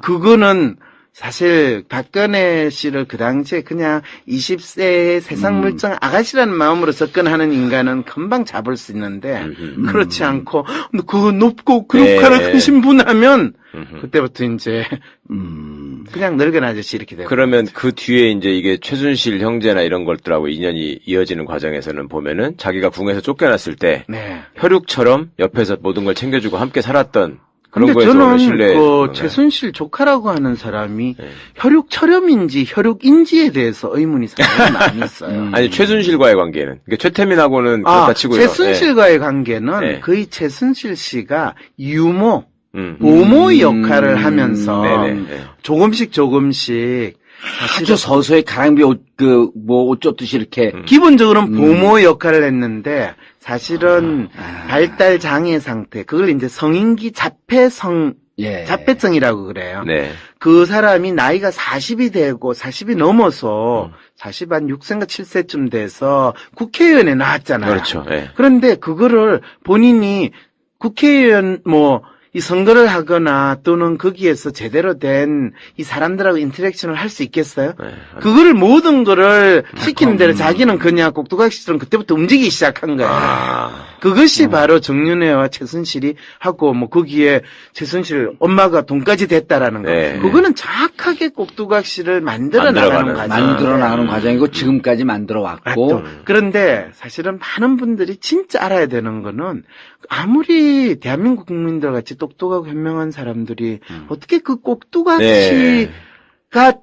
그거는 사실 박근혜 씨를 그 당시에 그냥 20세의 세상 물정 아가씨라는 마음으로 접근하는 인간은 금방 잡을 수 있는데 그렇지 않고 그 높고 그럭하는 신분하면 그때부터 이제 그냥 늙은 아저씨 이렇게 되고. 그러면 그 뒤에 이제 이게 최순실 형제나 이런 것들하고 인연이 이어지는 과정에서는 보면은 자기가 궁에서 쫓겨났을 때 네. 혈육처럼 옆에서 모든 걸 챙겨주고 함께 살았던 그런 근데 거에서 오는 저는 신뢰. 그 최순실 조카라고 하는 사람이 혈육철염인지 혈육인지에 대해서 의문이 상당히 많이 있어요. 아니 최순실과의 관계는 그러니까 최태민하고는 그렇다 치고요. 최순실과의 관계는 네. 거의 최순실 씨가 유모, 보모 역할을 하면서 네네. 조금씩 아주 서서히 가랑비 옷 쫓듯이 이렇게. 기본적으로는 보모 역할을 했는데 사실은 발달 장애 상태 그걸 이제 성인기 자폐성이라고 그래요. 네. 그 사람이 나이가 40이 되고 40이 넘어서 40 한 6세인가 7세쯤 돼서 국회의원에 나왔잖아요. 그렇죠. 네. 그런데 그거를 본인이 국회의원 이 선거를 하거나 또는 거기에서 제대로 된 이 사람들하고 인터랙션을 할 수 있겠어요? 네. 그거를 모든 거를 시키는 대로 자기는 그냥 꼭두각시처럼 그때부터 움직이기 시작한 거예요. 그것이 바로 정윤회와 최순실이 하고 거기에 최순실 엄마가 돈까지 됐다라는 거. 네. 그거는 정확하게 꼭두각시를 만들어 나가는 과정. 만들어 나가는 과정이고 지금까지 만들어 왔고. 그런데 사실은 많은 분들이 진짜 알아야 되는 거는 아무리 대한민국 국민들 같이 똑똑하고 현명한 사람들이 어떻게 그 꼭두각시가 네.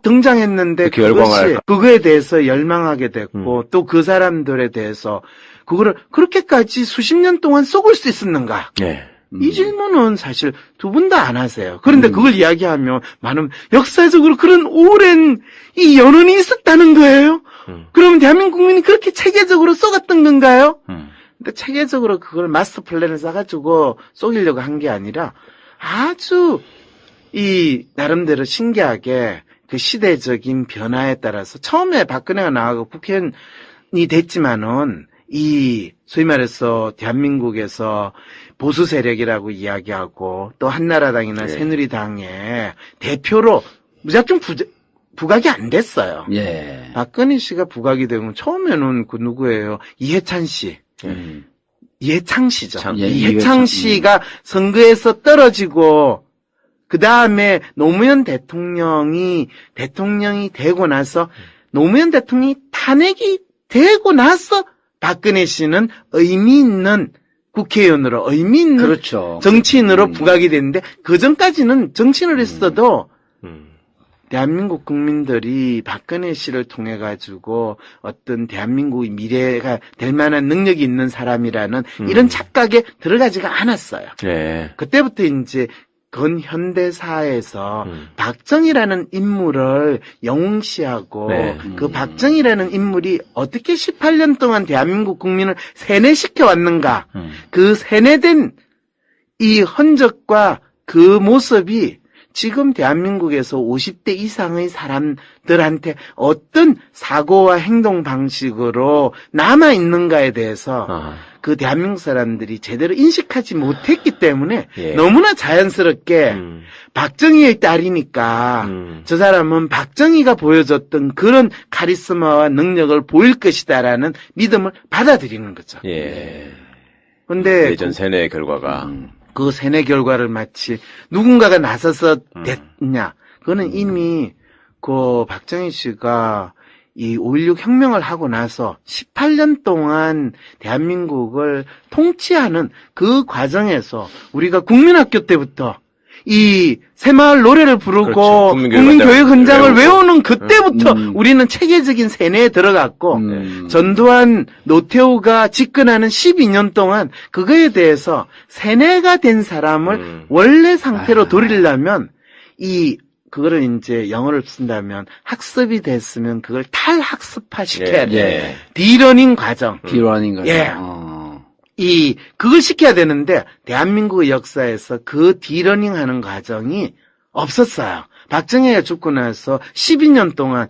등장했는데 그렇게 열광을 할까? 그거에 대해서 열망하게 됐고 또 그 사람들에 대해서 그거를 그렇게까지 수십 년 동안 속을 수 있었는가? 네. 이 질문은 사실 두 분 다 안 하세요. 그런데 그걸 이야기하면 많은 역사적으로 그런 오랜 이 연원이 있었다는 거예요. 그러면 대한민국 국민이 그렇게 체계적으로 쏘갔던 건가요? 근데 체계적으로 그걸 마스터 플랜을 싸가지고 쏘기려고 한 게 아니라 아주 이 나름대로 신기하게 그 시대적인 변화에 따라서 처음에 박근혜가 나와서 국회의원이 됐지만은 이 소위 말해서 대한민국에서 보수 세력이라고 이야기하고 또 한나라당이나 예. 새누리당의 대표로 무작정 부각이 안 됐어요. 예. 박근혜 씨가 부각이 되면 처음에는 그 누구예요? 이해찬 씨. 이해창 씨죠. 참. 예, 이해창 이해창. 씨가 선거에서 떨어지고 그 다음에 노무현 대통령이 되고 나서 노무현 대통령이 탄핵이 되고 나서 박근혜 씨는 의미 있는 국회의원으로 의미 있는 그렇죠. 정치인으로 부각이 됐는데 그 전까지는 정치인을 했어도 음. 대한민국 국민들이 박근혜 씨를 통해 가지고 어떤 대한민국의 미래가 될 만한 능력이 있는 사람이라는 이런 착각에 들어가지가 않았어요. 네. 그때부터 이제 근현대사에서 박정희라는 인물을 영웅시하고 네. 그 박정희라는 인물이 어떻게 18년 동안 대한민국 국민을 세뇌시켜 왔는가. 그 세뇌된 이 흔적과 그 모습이 지금 대한민국에서 50대 이상의 사람들한테 어떤 사고와 행동 방식으로 남아있는가에 대해서 아. 그 대한민국 사람들이 제대로 인식하지 못했기 때문에 예. 너무나 자연스럽게 박정희의 딸이니까 저 사람은 박정희가 보여줬던 그런 카리스마와 능력을 보일 것이다라는 믿음을 받아들이는 거죠. 예. 근데 예전 세뇌의 결과가. 그 세뇌 결과를 마치 누군가가 나서서 됐냐. 그거는 이미 그 박정희 씨가 이 5.16 혁명을 하고 나서 18년 동안 대한민국을 통치하는 그 과정에서 우리가 국민학교 때부터 이 새마을 노래를 부르고 그렇죠. 국민교육 헌장을 외우고. 외우는 그때부터 우리는 체계적인 세뇌에 들어갔고 전두환 노태우가 집권하는 12년 동안 그거에 대해서 세뇌가 된 사람을 원래 상태로 돌리려면 그거를 이제 영어를 쓴다면 학습이 됐으면 그걸 탈학습화 시켜야 예, 돼. 예. 디러닝 과정. 비로하는 거죠. 예. 그걸 시켜야 되는데, 대한민국의 역사에서 그 디러닝 하는 과정이 없었어요. 박정희가 죽고 나서 12년 동안,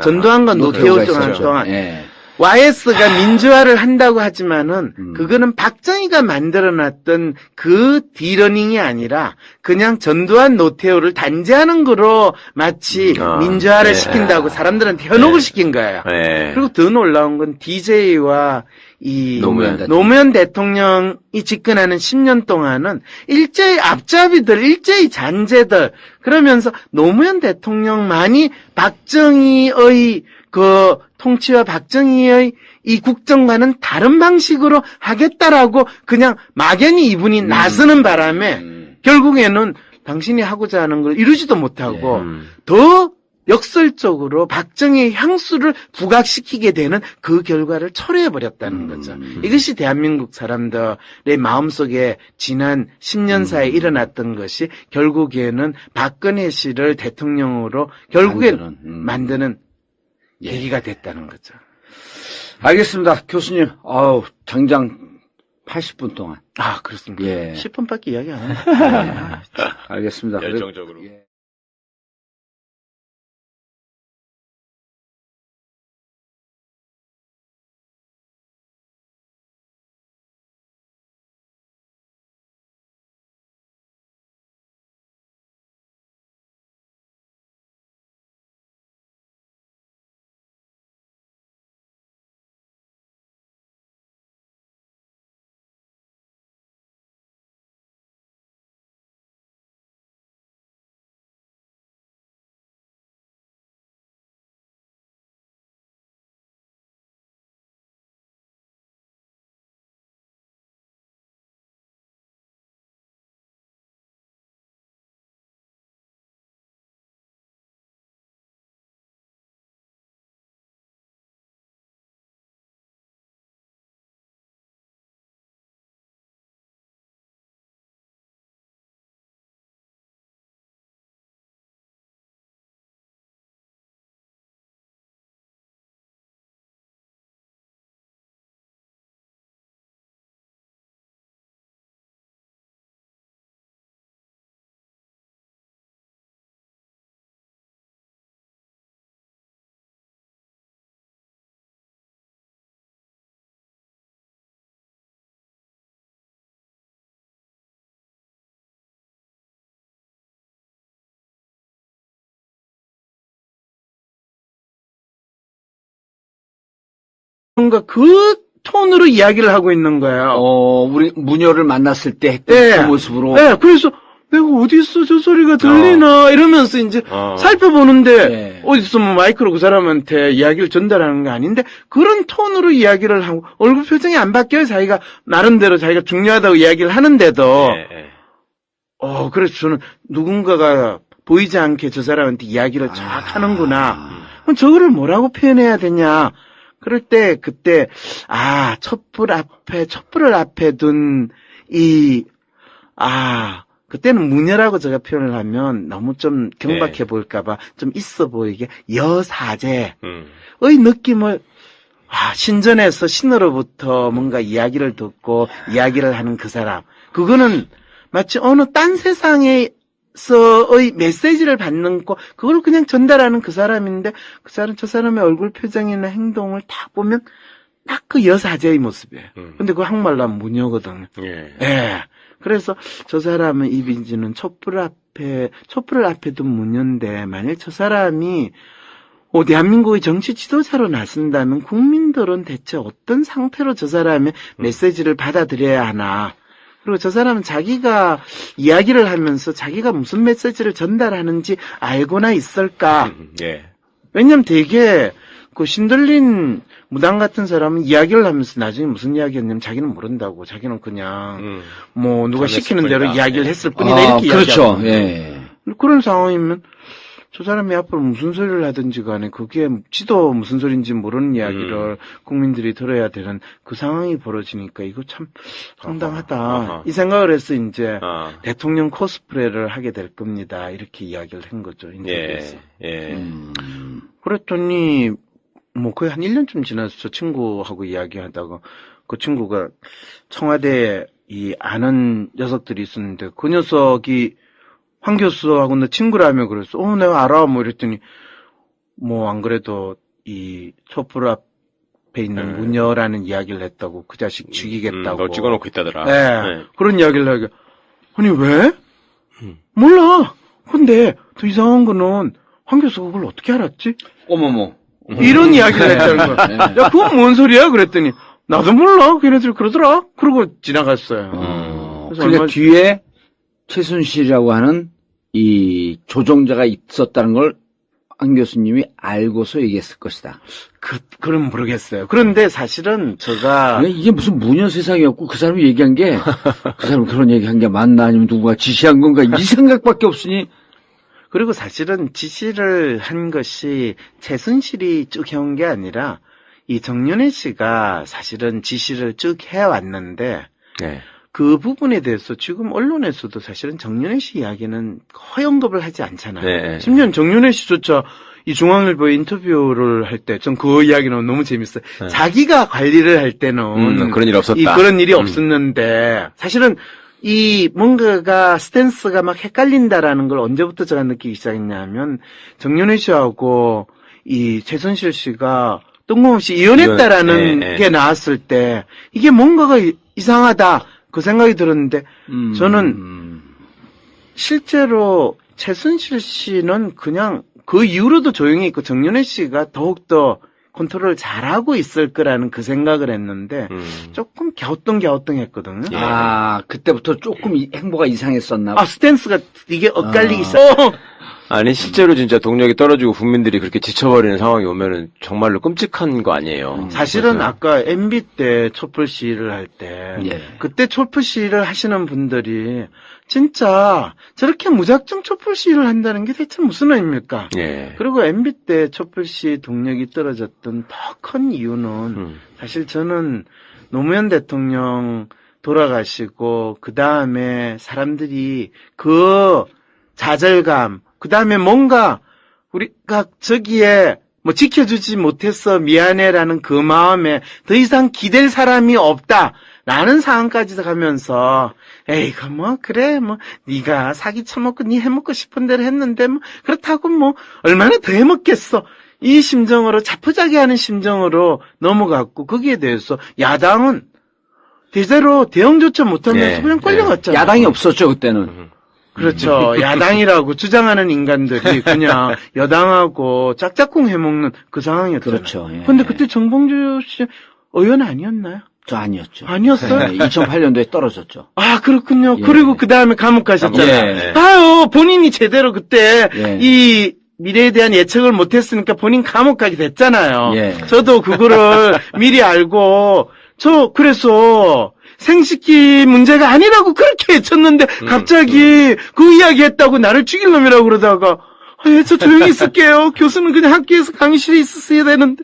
전두환과 노태우 동안, 예. YS가 민주화를 한다고 하지만은, 그거는 박정희가 만들어놨던 그 디러닝이 아니라, 그냥 전두환 노태우를 단죄하는 거로 마치 민주화를 네. 시킨다고 사람들한테 현혹을 시킨 거예요. 네. 그리고 더 놀라운 건 DJ와 이 노무현 대통령이 집권하는 10년 동안은 일제히 앞잡이들, 일제히 잔재들 그러면서 노무현 대통령만이 박정희의 그 통치와 박정희의 이 국정과는 다른 방식으로 하겠다라고 그냥 막연히 이분이 나서는 바람에 결국에는 당신이 하고자 하는 걸 이루지도 못하고 더 역설적으로 박정희의 향수를 부각시키게 되는 그 결과를 초래해버렸다는 거죠. 이것이 대한민국 사람들의 마음속에 지난 10년 사이에 일어났던 것이 결국에는 박근혜 씨를 대통령으로 결국엔 만드는 계기가 됐다는 거죠. 알겠습니다. 교수님, 장장 80분 동안. 아, 그렇습니다. 예. 10분밖에 이야기 안 하네. 알겠습니다. 열정적으로. 예. 뭔가 그 톤으로 이야기를 하고 있는 거예요. 우리 무녀를 만났을 때 했던 네. 그 모습으로. 네, 그래서 내가 어디서 저 소리가 들리나 이러면서 이제 살펴보는데 네. 어디서 뭐 마이크로 그 사람한테 이야기를 전달하는 게 아닌데 그런 톤으로 이야기를 하고 얼굴 표정이 안 바뀌어요. 자기가 나름대로 자기가 중요하다고 이야기를 하는데도 예. 그래서 저는 누군가가 보이지 않게 저 사람한테 이야기를 쫙 하는구나. 그럼 저거를 뭐라고 표현해야 되냐. 그럴 때 그때 촛불을 앞에 둔 그때는 무녀라고 제가 표현을 하면 너무 좀 경박해 보일까봐 좀 있어 보이게 여사제의 느낌을 신전에서 신으로부터 뭔가 이야기를 듣고 이야기를 하는 그 사람. 그거는 마치 어느 딴 세상에서의 메시지를 받는 거, 그걸 그냥 전달하는 그 사람인데, 저 사람의 얼굴 표정이나 행동을 딱 보면 딱 그 여사제의 모습이에요. 근데 그 한국말로 하면 무녀거든요. 예. 그래서 저 사람은 이빈지는 촛불을 앞에 둔 무녀인데, 만일 저 사람이 대한민국의 정치 지도자로 나선다면 국민들은 대체 어떤 상태로 저 사람의 메시지를 받아들여야 하나. 그리고 저 사람은 자기가 이야기를 하면서 자기가 무슨 메시지를 전달하는지 알고나 있을까. 왜냐면 되게 그 신들린 무당 같은 사람은 이야기를 하면서 나중에 무슨 이야기 했냐면 자기는 모른다고. 자기는 그냥 뭐 누가 시키는 대로 이야기를 했을 뿐이다 이렇게 그렇죠. 이야기하고. 예. 그런 상황이면 저 사람이 앞으로 무슨 소리를 하든지 간에 그게 지도 무슨 소리인지 모르는 이야기를 국민들이 들어야 되는 그 상황이 벌어지니까 이거 참 황당하다. 이 생각을 해서 이제 대통령 코스프레를 하게 될 겁니다. 이렇게 이야기를 한 거죠. 인터뷰에서. 그랬더니 뭐 거의 한 1년쯤 지나서 저 친구하고 이야기하다가 그 친구가 청와대에 아는 녀석들이 있었는데 그 녀석이 황 교수하고 너 친구라며 그랬어. 내가 알아. 뭐 이랬더니, 뭐, 안 그래도 이 촛불 앞에 있는 무녀라는 이야기를 했다고. 그 자식 죽이겠다고. 너 찍어놓고 있다더라. 네. 그런 이야기를 하게. 아니, 왜? 몰라. 근데 더 이상한 거는 황 교수가 그걸 어떻게 알았지? 어머머. 이런 이야기를 했다는 거야. 야, 그건 뭔 소리야? 그랬더니, 나도 몰라. 걔네들 그러더라. 그러고 지나갔어요. 그래서 그러니까 뒤에 최순실이라고 하는 이 조종자가 있었다는 걸 안 교수님이 알고서 얘기했을 것이다. 그럼 모르겠어요. 그런데 사실은 제가 이게 무슨 무녀 세상이었고 그 사람이 얘기한 게 그 사람이 그런 얘기한 게 맞나 아니면 누군가 지시한 건가 이 생각밖에 없으니. 그리고 사실은 지시를 한 것이 최순실이 쭉 해온 게 아니라 이 정윤회 씨가 사실은 지시를 쭉 해왔는데 그 부분에 대해서 지금 언론에서도 사실은 정윤회 씨 이야기는 거의 언급을 하지 않잖아요. 심지어 정윤회 씨조차 이 중앙일보 인터뷰를 할 때 전 그 이야기는 너무 재밌어요. 자기가 관리를 할 때는 그런 일이 없었다. 그런 일이 없었는데 사실은 이 뭔가가 스탠스가 막 헷갈린다라는 걸 언제부터 제가 느끼기 시작했냐면 정윤회 씨하고 이 최순실 씨가 뜬금없이 이혼했다라는 게 나왔을 때 이게 뭔가가 이상하다. 그 생각이 들었는데 저는 실제로 최순실 씨는 그냥 그 이후로도 조용히 있고 정윤회 씨가 더욱더 컨트롤을 잘하고 있을 거라는 그 생각을 했는데 조금 갸우뚱했거든요. 그때부터 조금 행보가 이상했었나? 스탠스가 이게 엇갈리기 시작. 아니 실제로 진짜 동력이 떨어지고 국민들이 그렇게 지쳐버리는 상황이 오면은 정말로 끔찍한 거 아니에요. 사실은 아까 MB 때 촛불 시위를 할 때 그때 촛불 시위를 하시는 분들이 진짜 저렇게 무작정 촛불 시위를 한다는 게 대체 무슨 의미입니까? 그리고 MB 때 촛불 시위 동력이 떨어졌던 더 큰 이유는 사실 저는 노무현 대통령 돌아가시고 그 다음에 사람들이 그 좌절감 그 다음에 뭔가 우리가 저기에 뭐 지켜주지 못해서 미안해라는 그 마음에 더 이상 기댈 사람이 없다라는 상황까지 가면서 에이그 뭐 그래 뭐 네가 사기 쳐먹고 네 해먹고 싶은 대로 했는데 뭐 그렇다고 뭐 얼마나 더 해먹겠어 이 심정으로 자포자기하는 심정으로 넘어갔고 거기에 대해서 야당은 제대로 대응조차 못하면서 그냥 끌려갔잖아요. 야당이 없었죠 그때는. 그렇죠. 야당이라고 주장하는 인간들이 그냥 여당하고 짝짝꿍 해먹는 그 상황이었죠. 그렇죠. 예. 근데 그때 정봉주 씨 의원 아니었나요? 저 아니었죠. 아니었어요? 2008년도에 떨어졌죠. 아, 그렇군요. 예. 그리고 그 다음에 감옥 가셨잖아요. 예. 아유, 본인이 제대로 그때 예. 이 미래에 대한 예측을 못했으니까 본인 감옥 가게 됐잖아요. 예. 저도 그거를 미리 알고, 그래서 생식기 문제가 아니라고 그렇게 외쳤는데, 갑자기 그 이야기 했다고 나를 죽일 놈이라고 그러다가, 저 조용히 있을게요. 교수는 그냥 학교에서 강의실에 있었어야 되는데.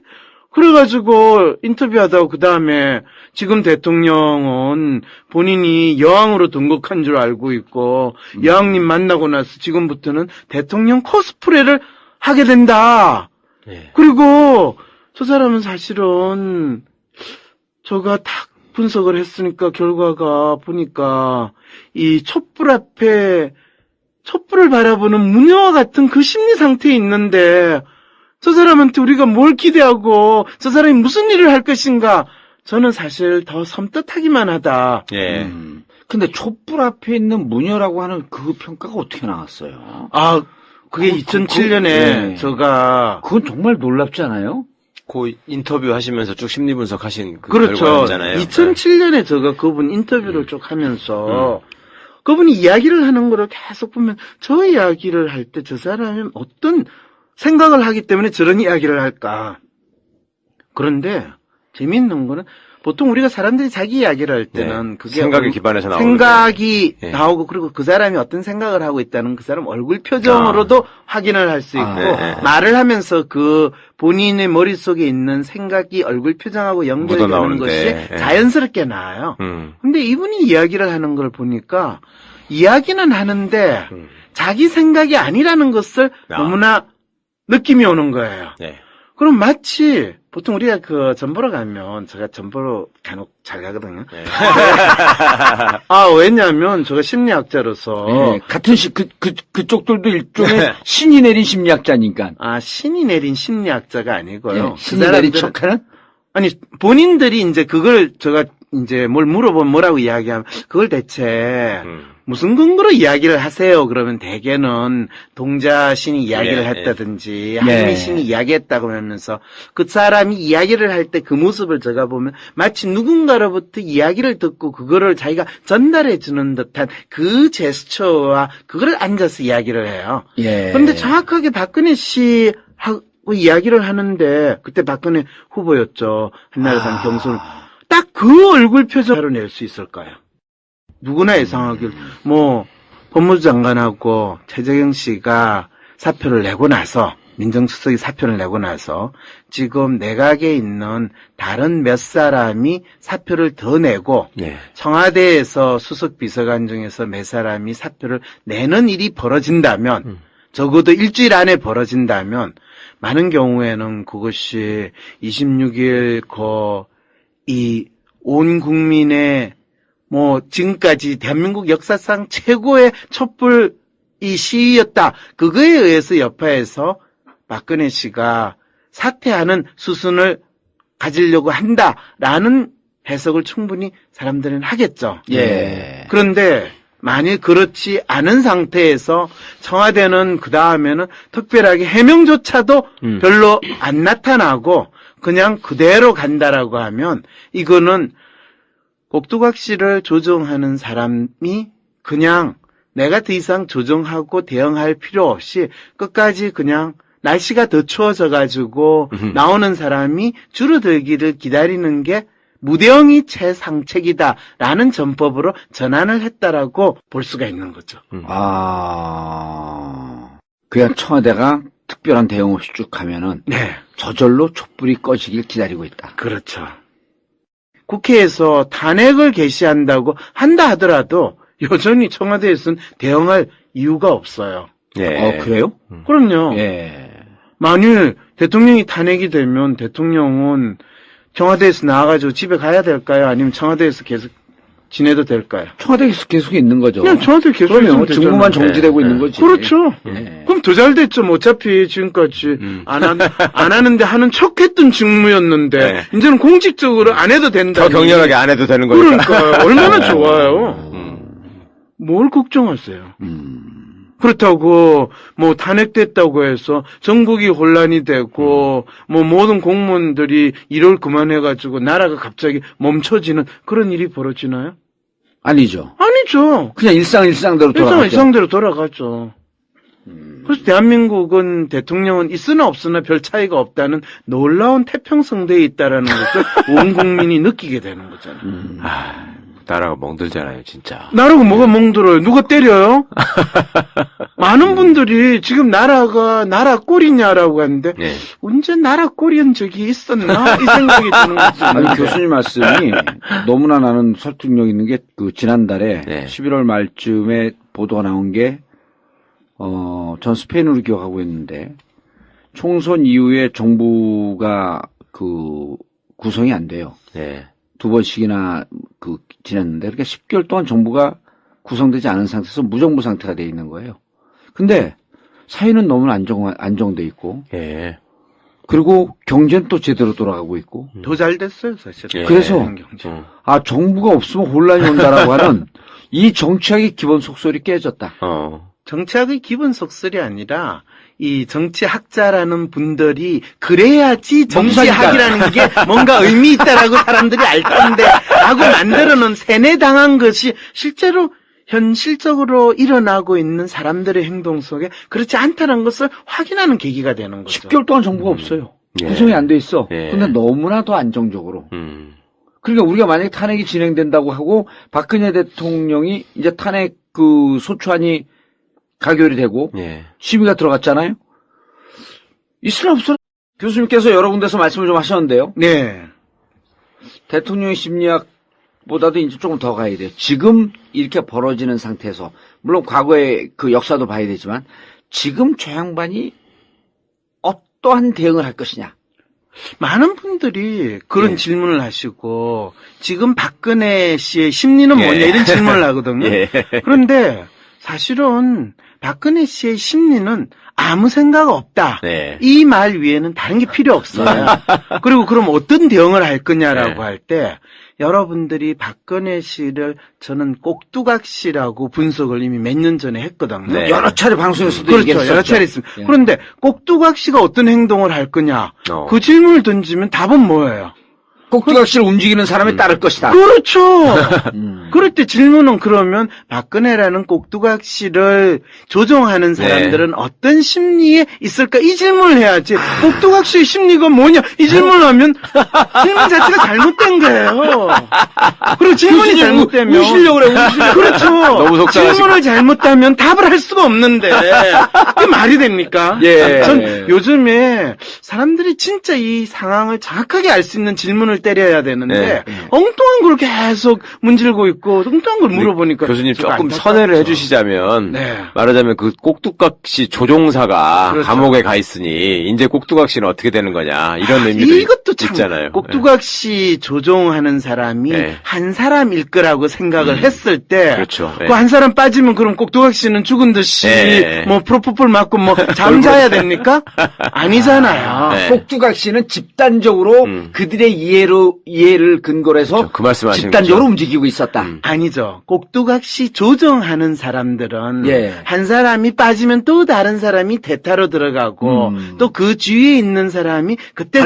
그래가지고 인터뷰하다가 그 다음에 지금 대통령은 본인이 여왕으로 등극한 줄 알고 있고 여왕님 만나고 나서 지금부터는 대통령 코스프레를 하게 된다. 예. 그리고 저 사람은 사실은 저가 딱 분석을 했으니까 결과가 보니까 이 촛불 앞에 촛불을 바라보는 무녀와 같은 그 심리 상태에 있는데 저 사람한테 우리가 뭘 기대하고 저 사람이 무슨 일을 할 것인가 저는 사실 더 섬뜩하기만 하다. 예. 근데 촛불 앞에 있는 무녀라고 하는 그 평가가 어떻게 나왔어요? 아, 그게 2007년에 예. 제가 그건 정말 놀랍지 않아요? 그 인터뷰 하시면서 쭉 심리 분석하신 그 그렇죠. 결과였잖아요. 2007년에 제가 그분 인터뷰를 쭉 하면서 그분이 이야기를 하는 거를 계속 보면 저 이야기를 할 때 저 사람이 어떤 생각을 하기 때문에 저런 이야기를 할까. 그런데 재미있는 거는 보통 우리가 사람들이 자기 이야기를 할 때는 네. 그게 생각에 기반해서 나오는 생각이 네. 나오고 그리고 그 사람이 어떤 생각을 하고 있다는 그 사람 얼굴 표정으로도 확인을 할 수 있고 네. 말을 하면서 그 본인의 머릿속에 있는 생각이 얼굴 표정하고 연결되는 묻어나오는데. 것이 네. 자연스럽게 나와요. 근데 이분이 이야기를 하는 걸 보니까 이야기는 하는데 자기 생각이 아니라는 것을 너무나 느낌이 오는 거예요. 네. 그럼 마치 보통 우리가 그 전 보러 가면 제가 전 보러 간혹 잘 가거든요. 네. 아 왜냐하면 제가 심리학자로서 예, 같은 그쪽들도 일종의 신이 내린 심리학자니까. 아 신이 내린 심리학자가 아니고요. 예, 그 신이 내린 사람들은- 척하는? 아니 본인들이 이제 그걸 제가 이제 뭘 물어보면 뭐라고 이야기하면 그걸 대체 무슨 근거로 이야기를 하세요? 그러면 대개는 동자신이 이야기를 예, 했다든지 예. 한미신이 이야기했다고 하면서 그 사람이 이야기를 할 때 그 모습을 제가 보면 마치 누군가로부터 이야기를 듣고 그거를 자기가 전달해 주는 듯한 그 제스처와 그거를 앉아서 이야기를 해요. 예. 그런데 정확하게 박근혜 씨하고 이야기를 하는데 그때 박근혜 후보였죠. 한나라당 경선. 딱 그 얼굴 표정으로 낼 수 있을까요? 누구나 예상하길 뭐 법무부 장관하고 최재경 씨가 사표를 내고 나서 민정수석이 사표를 내고 나서 지금 내각에 있는 다른 몇 사람이 사표를 더 내고 네. 청와대에서 수석 비서관 중에서 몇 사람이 사표를 내는 일이 벌어진다면 적어도 일주일 안에 벌어진다면 많은 경우에는 그것이 26일 이 온 국민의 뭐 지금까지 대한민국 역사상 최고의 촛불 이 시위였다. 그거에 의해서 여파에서 박근혜 씨가 사퇴하는 수순을 가지려고 한다라는 해석을 충분히 사람들은 하겠죠. 예. 그런데 만일 그렇지 않은 상태에서 청와대는 그 다음에는 특별하게 해명조차도 별로 안 나타나고 그냥 그대로 간다라고 하면 이거는 꼭두각 씨를 조정하는 사람이 그냥 내가 더 이상 조정하고 대응할 필요 없이 끝까지 그냥 날씨가 더 추워져 가지고 나오는 사람이 줄어들기를 기다리는 게 무대응이 최상책이다라는 전법으로 전환을 했다라고 볼 수가 있는 거죠. 그냥 청와대가 특별한 대응 없이 쭉 가면은 네, 저절로 촛불이 꺼지길 기다리고 있다. 그렇죠. 국회에서 탄핵을 개시한다고 한다 하더라도 여전히 청와대에서는 대응할 이유가 없어요. 예. 그래요? 그럼요. 예. 만일 대통령이 탄핵이 되면 대통령은 청와대에서 나와가지고 집에 가야 될까요? 아니면 청와대에서 계속 지내도 될까요? 청와대에서 계속 있는 거죠. 그냥 청와대 계속 그러면 있으면 되잖아요. 직무만 정지되고 있는 거지. 그렇죠. 예. 그럼 더 잘 됐죠. 뭐 어차피 지금까지 안 하는데 하는 척했던 직무였는데 네. 이제는 공식적으로 안 해도 된다. 더 격렬하게 안 해도 되는 거니까. 그러니까 얼마나 좋아요. 뭘 걱정하세요? 그렇다고 뭐 탄핵됐다고 해서 전국이 혼란이 되고 뭐 모든 공무원들이 일을 그만해가지고 나라가 갑자기 멈춰지는 그런 일이 벌어지나요? 아니죠. 아니죠. 그냥 일상대로 돌아가죠. 일상대로 돌아가죠. 그래서 대한민국은 대통령은 있으나 없으나 별 차이가 없다는 놀라운 태평성대에 있다라는 것을 온 국민이 느끼게 되는 거잖아요. 나라가 멍들잖아요, 진짜. 나라가 뭐가 멍들어요? 누가 때려요? 많은 분들이 지금 나라가 나라 꼴이냐라고 하는데 네. 언제 나라 꼴이한 적이 있었나? 이 생각이 드는 거죠. 아니, 교수님 말씀이 너무나 나는 설득력 있는 게 그 지난달에 네. 11월 말쯤에 보도가 나온 게 전 스페인으로 기억하고 있는데 총선 이후에 정부가 그 구성이 안 돼요. 네. 2번씩이나 지났는데 그러니까 10개월 동안 정부가 구성되지 않은 상태에서 무정부 상태가 돼 있는 거예요. 근데 사회는 너무나 안정돼 있고 예. 그리고 경제는 또 제대로 돌아가고 있고 더 잘 됐어요, 사실. 예. 그래서 경제. 정부가 없으면 혼란이 온다라고 하는 이 정치학의 기본 속설이 깨졌다. 정치학의 기본 속설이 아니라 이 정치학자라는 분들이 그래야지 정치학이라는 게 뭔가 의미 있다라고 사람들이 알 건데 라고 만들어놓은 세뇌당한 것이 실제로 현실적으로 일어나고 있는 사람들의 행동 속에 그렇지 않다는 것을 확인하는 계기가 되는 거죠. 10개월 동안 정부가 없어요. 예. 구성이 안 돼 있어. 예. 근데 너무나 더 안정적으로. 그러니까 우리가 만약에 탄핵이 진행된다고 하고 박근혜 대통령이 이제 탄핵 소추안이 가결이 되고 예. 심의가 들어갔잖아요. 있으나 없으나 교수님께서 여러 군데서 말씀을 좀 하셨는데요. 네. 대통령의 심리학보다도 이제 조금 더 가야 돼요. 지금 이렇게 벌어지는 상태에서 물론 과거의 그 역사도 봐야 되지만 지금 저 양반이 어떠한 대응을 할 것이냐. 많은 분들이 그런 예. 질문을 하시고 지금 박근혜 씨의 심리는 예. 뭐냐 이런 질문을 하거든요. 예. 그런데 사실은 박근혜 씨의 심리는 아무 생각 없다. 네. 이 말 위에는 다른 게 필요 없어요. 그리고 그럼 어떤 대응을 할 거냐라고 네. 할 때 여러분들이 박근혜 씨를 저는 꼭두각시라고 분석을 이미 몇 년 전에 했거든요. 네. 여러 차례 방송에서도 그렇죠. 얘기했었죠. 여러 차례 있습니다. 예. 그런데 꼭두각시가 어떤 행동을 할 거냐. 그 질문을 던지면 답은 뭐예요? 꼭두각시를 움직이는 사람이 따를 것이다. 그렇죠. 그럴 때 질문은 그러면 박근혜라는 꼭두각시를 조종하는 사람들은 어떤 심리에 있을까? 이 질문을 해야지. 꼭두각시의 심리가 뭐냐? 이 질문을 하면 질문 자체가 잘못된 거예요. 그리고 질문이 잘못되면 우시려고 그래. 그렇죠. 너무 속상하시고. 질문을 잘못하면 답을 할 수가 없는데 그게 말이 됩니까? 예. 전 요즘에 사람들이 진짜 이 상황을 정확하게 알 수 있는 질문을 때려야 되는데 엉뚱한 걸 계속 문질고 있고 엉뚱한 걸 물어보니까 교수님 좀 조금 안타깝죠. 선회를 해주시자면 네. 말하자면 그 꼭두각시 조종사가 그렇죠. 감옥에 가 있으니 이제 꼭두각시는 어떻게 되는 거냐 이런 의미도 이것도 참 있잖아요. 꼭두각시 조종하는 사람이 네. 한 사람일 거라고 생각을 했을 때 그렇죠. 네. 그 한 사람 빠지면 그럼 꼭두각시는 죽은 듯이 네. 뭐 프로포폴 맞고 뭐 잠자야 됩니까? 아니잖아요. 네. 꼭두각시는 집단적으로 그들의 이해를 근거로 해서 그렇죠. 그 말씀하시는 집단적으로 거죠. 움직이고 있었다. 아니죠. 꼭두각시 조정하는 사람들은 예. 한 사람이 빠지면 또 다른 사람이 대타로 들어가고 또 그 주위에 있는 사람이 그때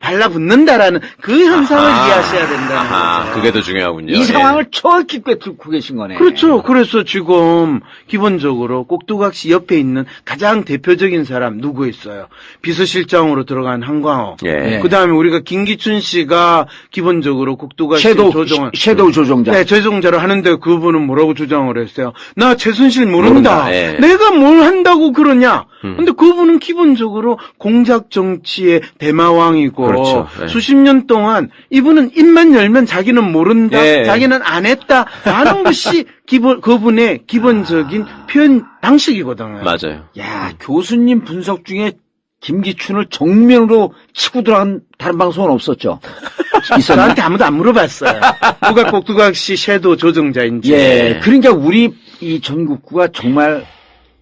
발라붙는다라는 그 현상을 이해하셔야 된다는 거죠. 그게 더 중요하군요. 이 예. 상황을 정확히 꿰뚫고 계신 거네. 그렇죠. 그래서 지금 기본적으로 꼭두각시 옆에 있는 가장 대표적인 사람 누구 있어요? 비서실장으로 들어간 한광호. 예. 그다음에 우리가 김기춘 씨가 기본적으로 꼭두각시 조정을 섀도우 조종자. 네, 조종자를 하는데 그분은 뭐라고 주장을 했어요? 나 최순실 모른다. 모른다. 예. 내가 뭘 한다고 그러냐? 근데 그분은 기본적으로 공작 정치의 대마왕이고 그렇죠. 예. 수십 년 동안 이분은 입만 열면 자기는 모른다. 예. 자기는 안 했다. 라는 것이 그분의 기본적인 표현 방식이거든요. 맞아요. 야, 교수님 분석 중에 김기춘을 정면으로 치고 들어간 다른 방송은 없었죠? 있었나? 저한테 아무도 안 물어봤어요. 누가 꼭두각시 섀도우 조정자인지. 예. 그러니까 우리 이 전국구가 정말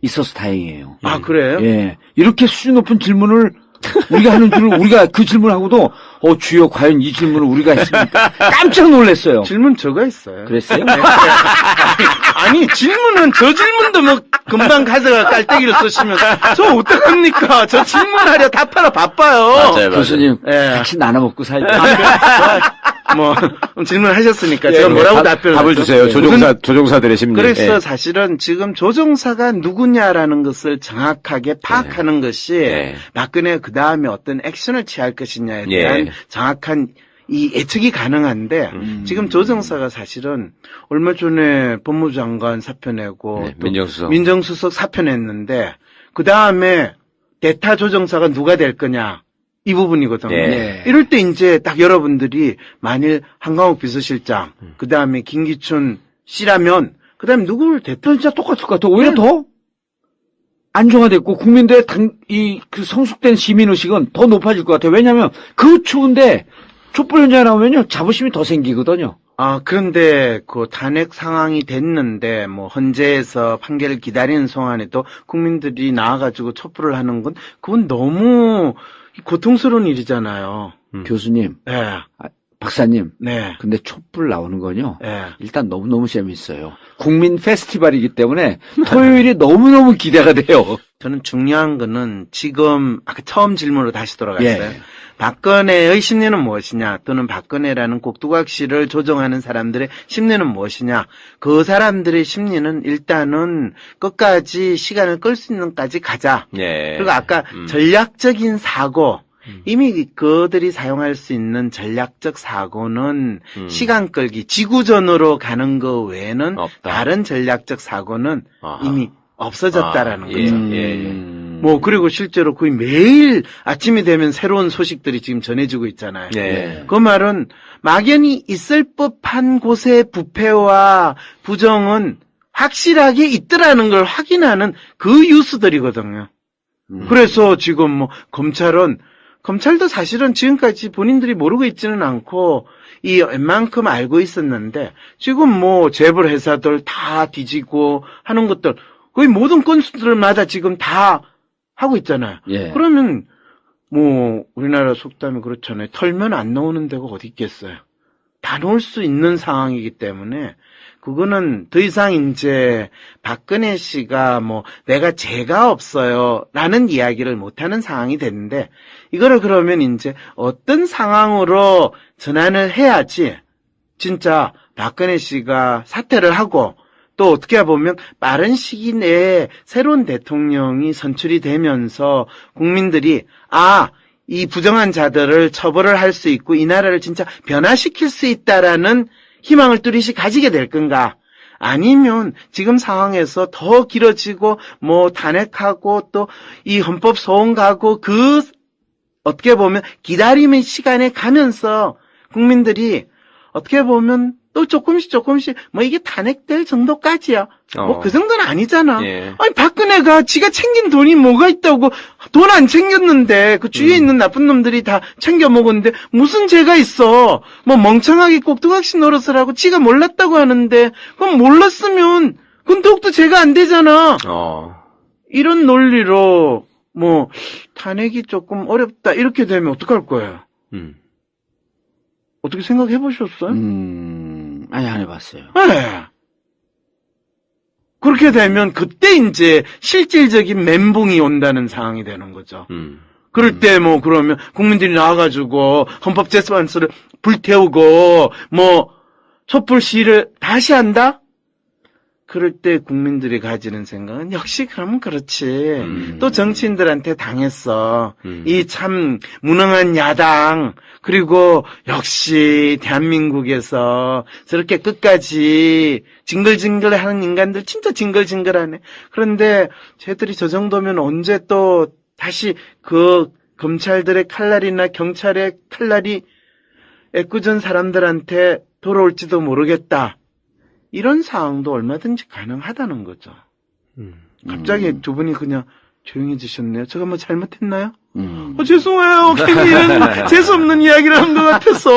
있어서 다행이에요. 아, 그래요? 예. 이렇게 수준 높은 질문을 우리가 하는 줄을 우리가 그 질문하고도 주여 과연 이 질문을 우리가 했습니까? 깜짝 놀랐어요. 질문 저가 있어요. 그랬어요? 아니, 질문은, 저 질문도 뭐, 금방 가져가 깔때기를 쓰시면, 저 어떡합니까? 저 질문하려 답하러 바빠요. 맞아요. 교수님 예. 같이 나눠 먹고 살자. 뭐, 질문하셨으니까 예, 제가 뭐라고 답을 주세요. 조종사들의 심리. 그래서 예. 사실은 지금 조종사가 누구냐라는 것을 정확하게 파악하는 것이 예. 박근혜가 그 다음에 어떤 액션을 취할 것이냐에 대한 예. 정확한 이 예측이 가능한데 지금 조종사가 사실은 얼마 전에 법무부 장관 사표 내고 네, 또 민정수석. 민정수석 사표 냈는데 그 다음에 대타 조종사가 누가 될 거냐 이 부분이거든요. 예. 이럴 때 이제 딱 여러분들이 만일 한강욱 비서실장 그 다음에 김기춘 씨라면 그 다음에 누구를 대타 진짜 똑같을 것 같아. 오히려 더 안정화됐고 국민들의 그 성숙된 시민의식은 더 높아질 것 같아요. 왜냐하면 그 추운데 촛불 현장에 나오면요 자부심이 더 생기거든요. 그런데 그 탄핵 상황이 됐는데 뭐 헌재에서 판결을 기다리는 동안에도 국민들이 나와가지고 촛불을 하는 건 그건 너무 고통스러운 일이잖아요. 교수님, 네, 박사님. 네, 근데 촛불 나오는 건요. 네. 일단 너무너무 재밌어요. 국민 페스티벌이기 때문에 토요일이 너무너무 기대가 돼요. 저는 중요한 거는 지금 아까 처음 질문으로 다시 돌아갔어요. 예. 박근혜의 심리는 무엇이냐 또는 박근혜라는 꼭두각시를 조종하는 사람들의 심리는 무엇이냐. 그 사람들의 심리는 일단은 끝까지 시간을 끌 수 있는 까지 가자. 예. 그리고 아까 전략적인 사고 이미 그들이 사용할 수 있는 전략적 사고는 시간 끌기 지구전으로 가는 거 외에는 없다. 다른 전략적 사고는 아하. 이미 없어졌다라는 예, 거죠. 예. 뭐 그리고 실제로 거의 매일 아침이 되면 새로운 소식들이 지금 전해지고 있잖아요. 예. 그 말은 막연히 있을 법한 곳의 부패와 부정은 확실하게 있더라는 걸 확인하는 그 뉴스들이거든요. 그래서 지금 뭐 검찰도 사실은 지금까지 본인들이 모르고 있지는 않고 이 웬만큼 알고 있었는데 지금 뭐 재벌 회사들 다 뒤지고 하는 것들 거의 모든 건수들마다 지금 다 하고 있잖아요. 예. 그러면 뭐 우리나라 속담이 그렇잖아요. 털면 안 나오는 데가 어디 있겠어요. 다 놓을 수 있는 상황이기 때문에 그거는 더 이상 이제 박근혜 씨가 뭐 내가 죄가 없어요 라는 이야기를 못하는 상황이 됐는데 이거를 그러면 이제 어떤 상황으로 전환을 해야지 진짜 박근혜 씨가 사퇴를 하고 또 어떻게 보면 빠른 시기 내에 새로운 대통령이 선출이 되면서 국민들이 이 부정한 자들을 처벌을 할 수 있고 이 나라를 진짜 변화시킬 수 있다라는 희망을 뚜렷이 가지게 될 건가? 아니면 지금 상황에서 더 길어지고 뭐 탄핵하고 또 이 헌법 소원 가고 그 어떻게 보면 기다림의 시간에 가면서 국민들이 어떻게 보면 또 조금씩 뭐 이게 탄핵될 정도까지야. 뭐 그 정도는 아니잖아. 예. 아니 박근혜가 지가 챙긴 돈이 뭐가 있다고 돈 안 챙겼는데 그 주위에 있는 나쁜 놈들이 다 챙겨 먹었는데 무슨 죄가 있어. 뭐 멍청하게 꼭두각시 노릇을 하고 지가 몰랐다고 하는데 그럼 몰랐으면 그건 더욱더 죄가 안 되잖아. 이런 논리로 뭐 탄핵이 조금 어렵다 이렇게 되면 어떡할 거예요? 어떻게 생각해 보셨어요? 아니 안 해봤어요. 네. 그렇게 되면 그때 이제 실질적인 멘붕이 온다는 상황이 되는 거죠. 그럴 때 뭐 그러면 국민들이 나와가지고 헌법재판소를 불태우고 뭐 촛불 시위를 다시 한다? 그럴 때 국민들이 가지는 생각은 역시 그러면 그렇지. 또 정치인들한테 당했어. 이 참 무능한 야당 그리고 역시 대한민국에서 저렇게 끝까지 징글징글하는 인간들 진짜 징글징글하네. 그런데 쟤들이 저 정도면 언제 또 다시 그 검찰들의 칼날이나 경찰의 칼날이 애꿎은 사람들한테 돌아올지도 모르겠다. 이런 상황도 얼마든지 가능하다는 거죠. 갑자기 두 분이 그냥 조용해지셨네요. 제가 뭐 잘못했나요? 죄송해요. 괜히 이런 재수없는 이야기를 한 것 같아서.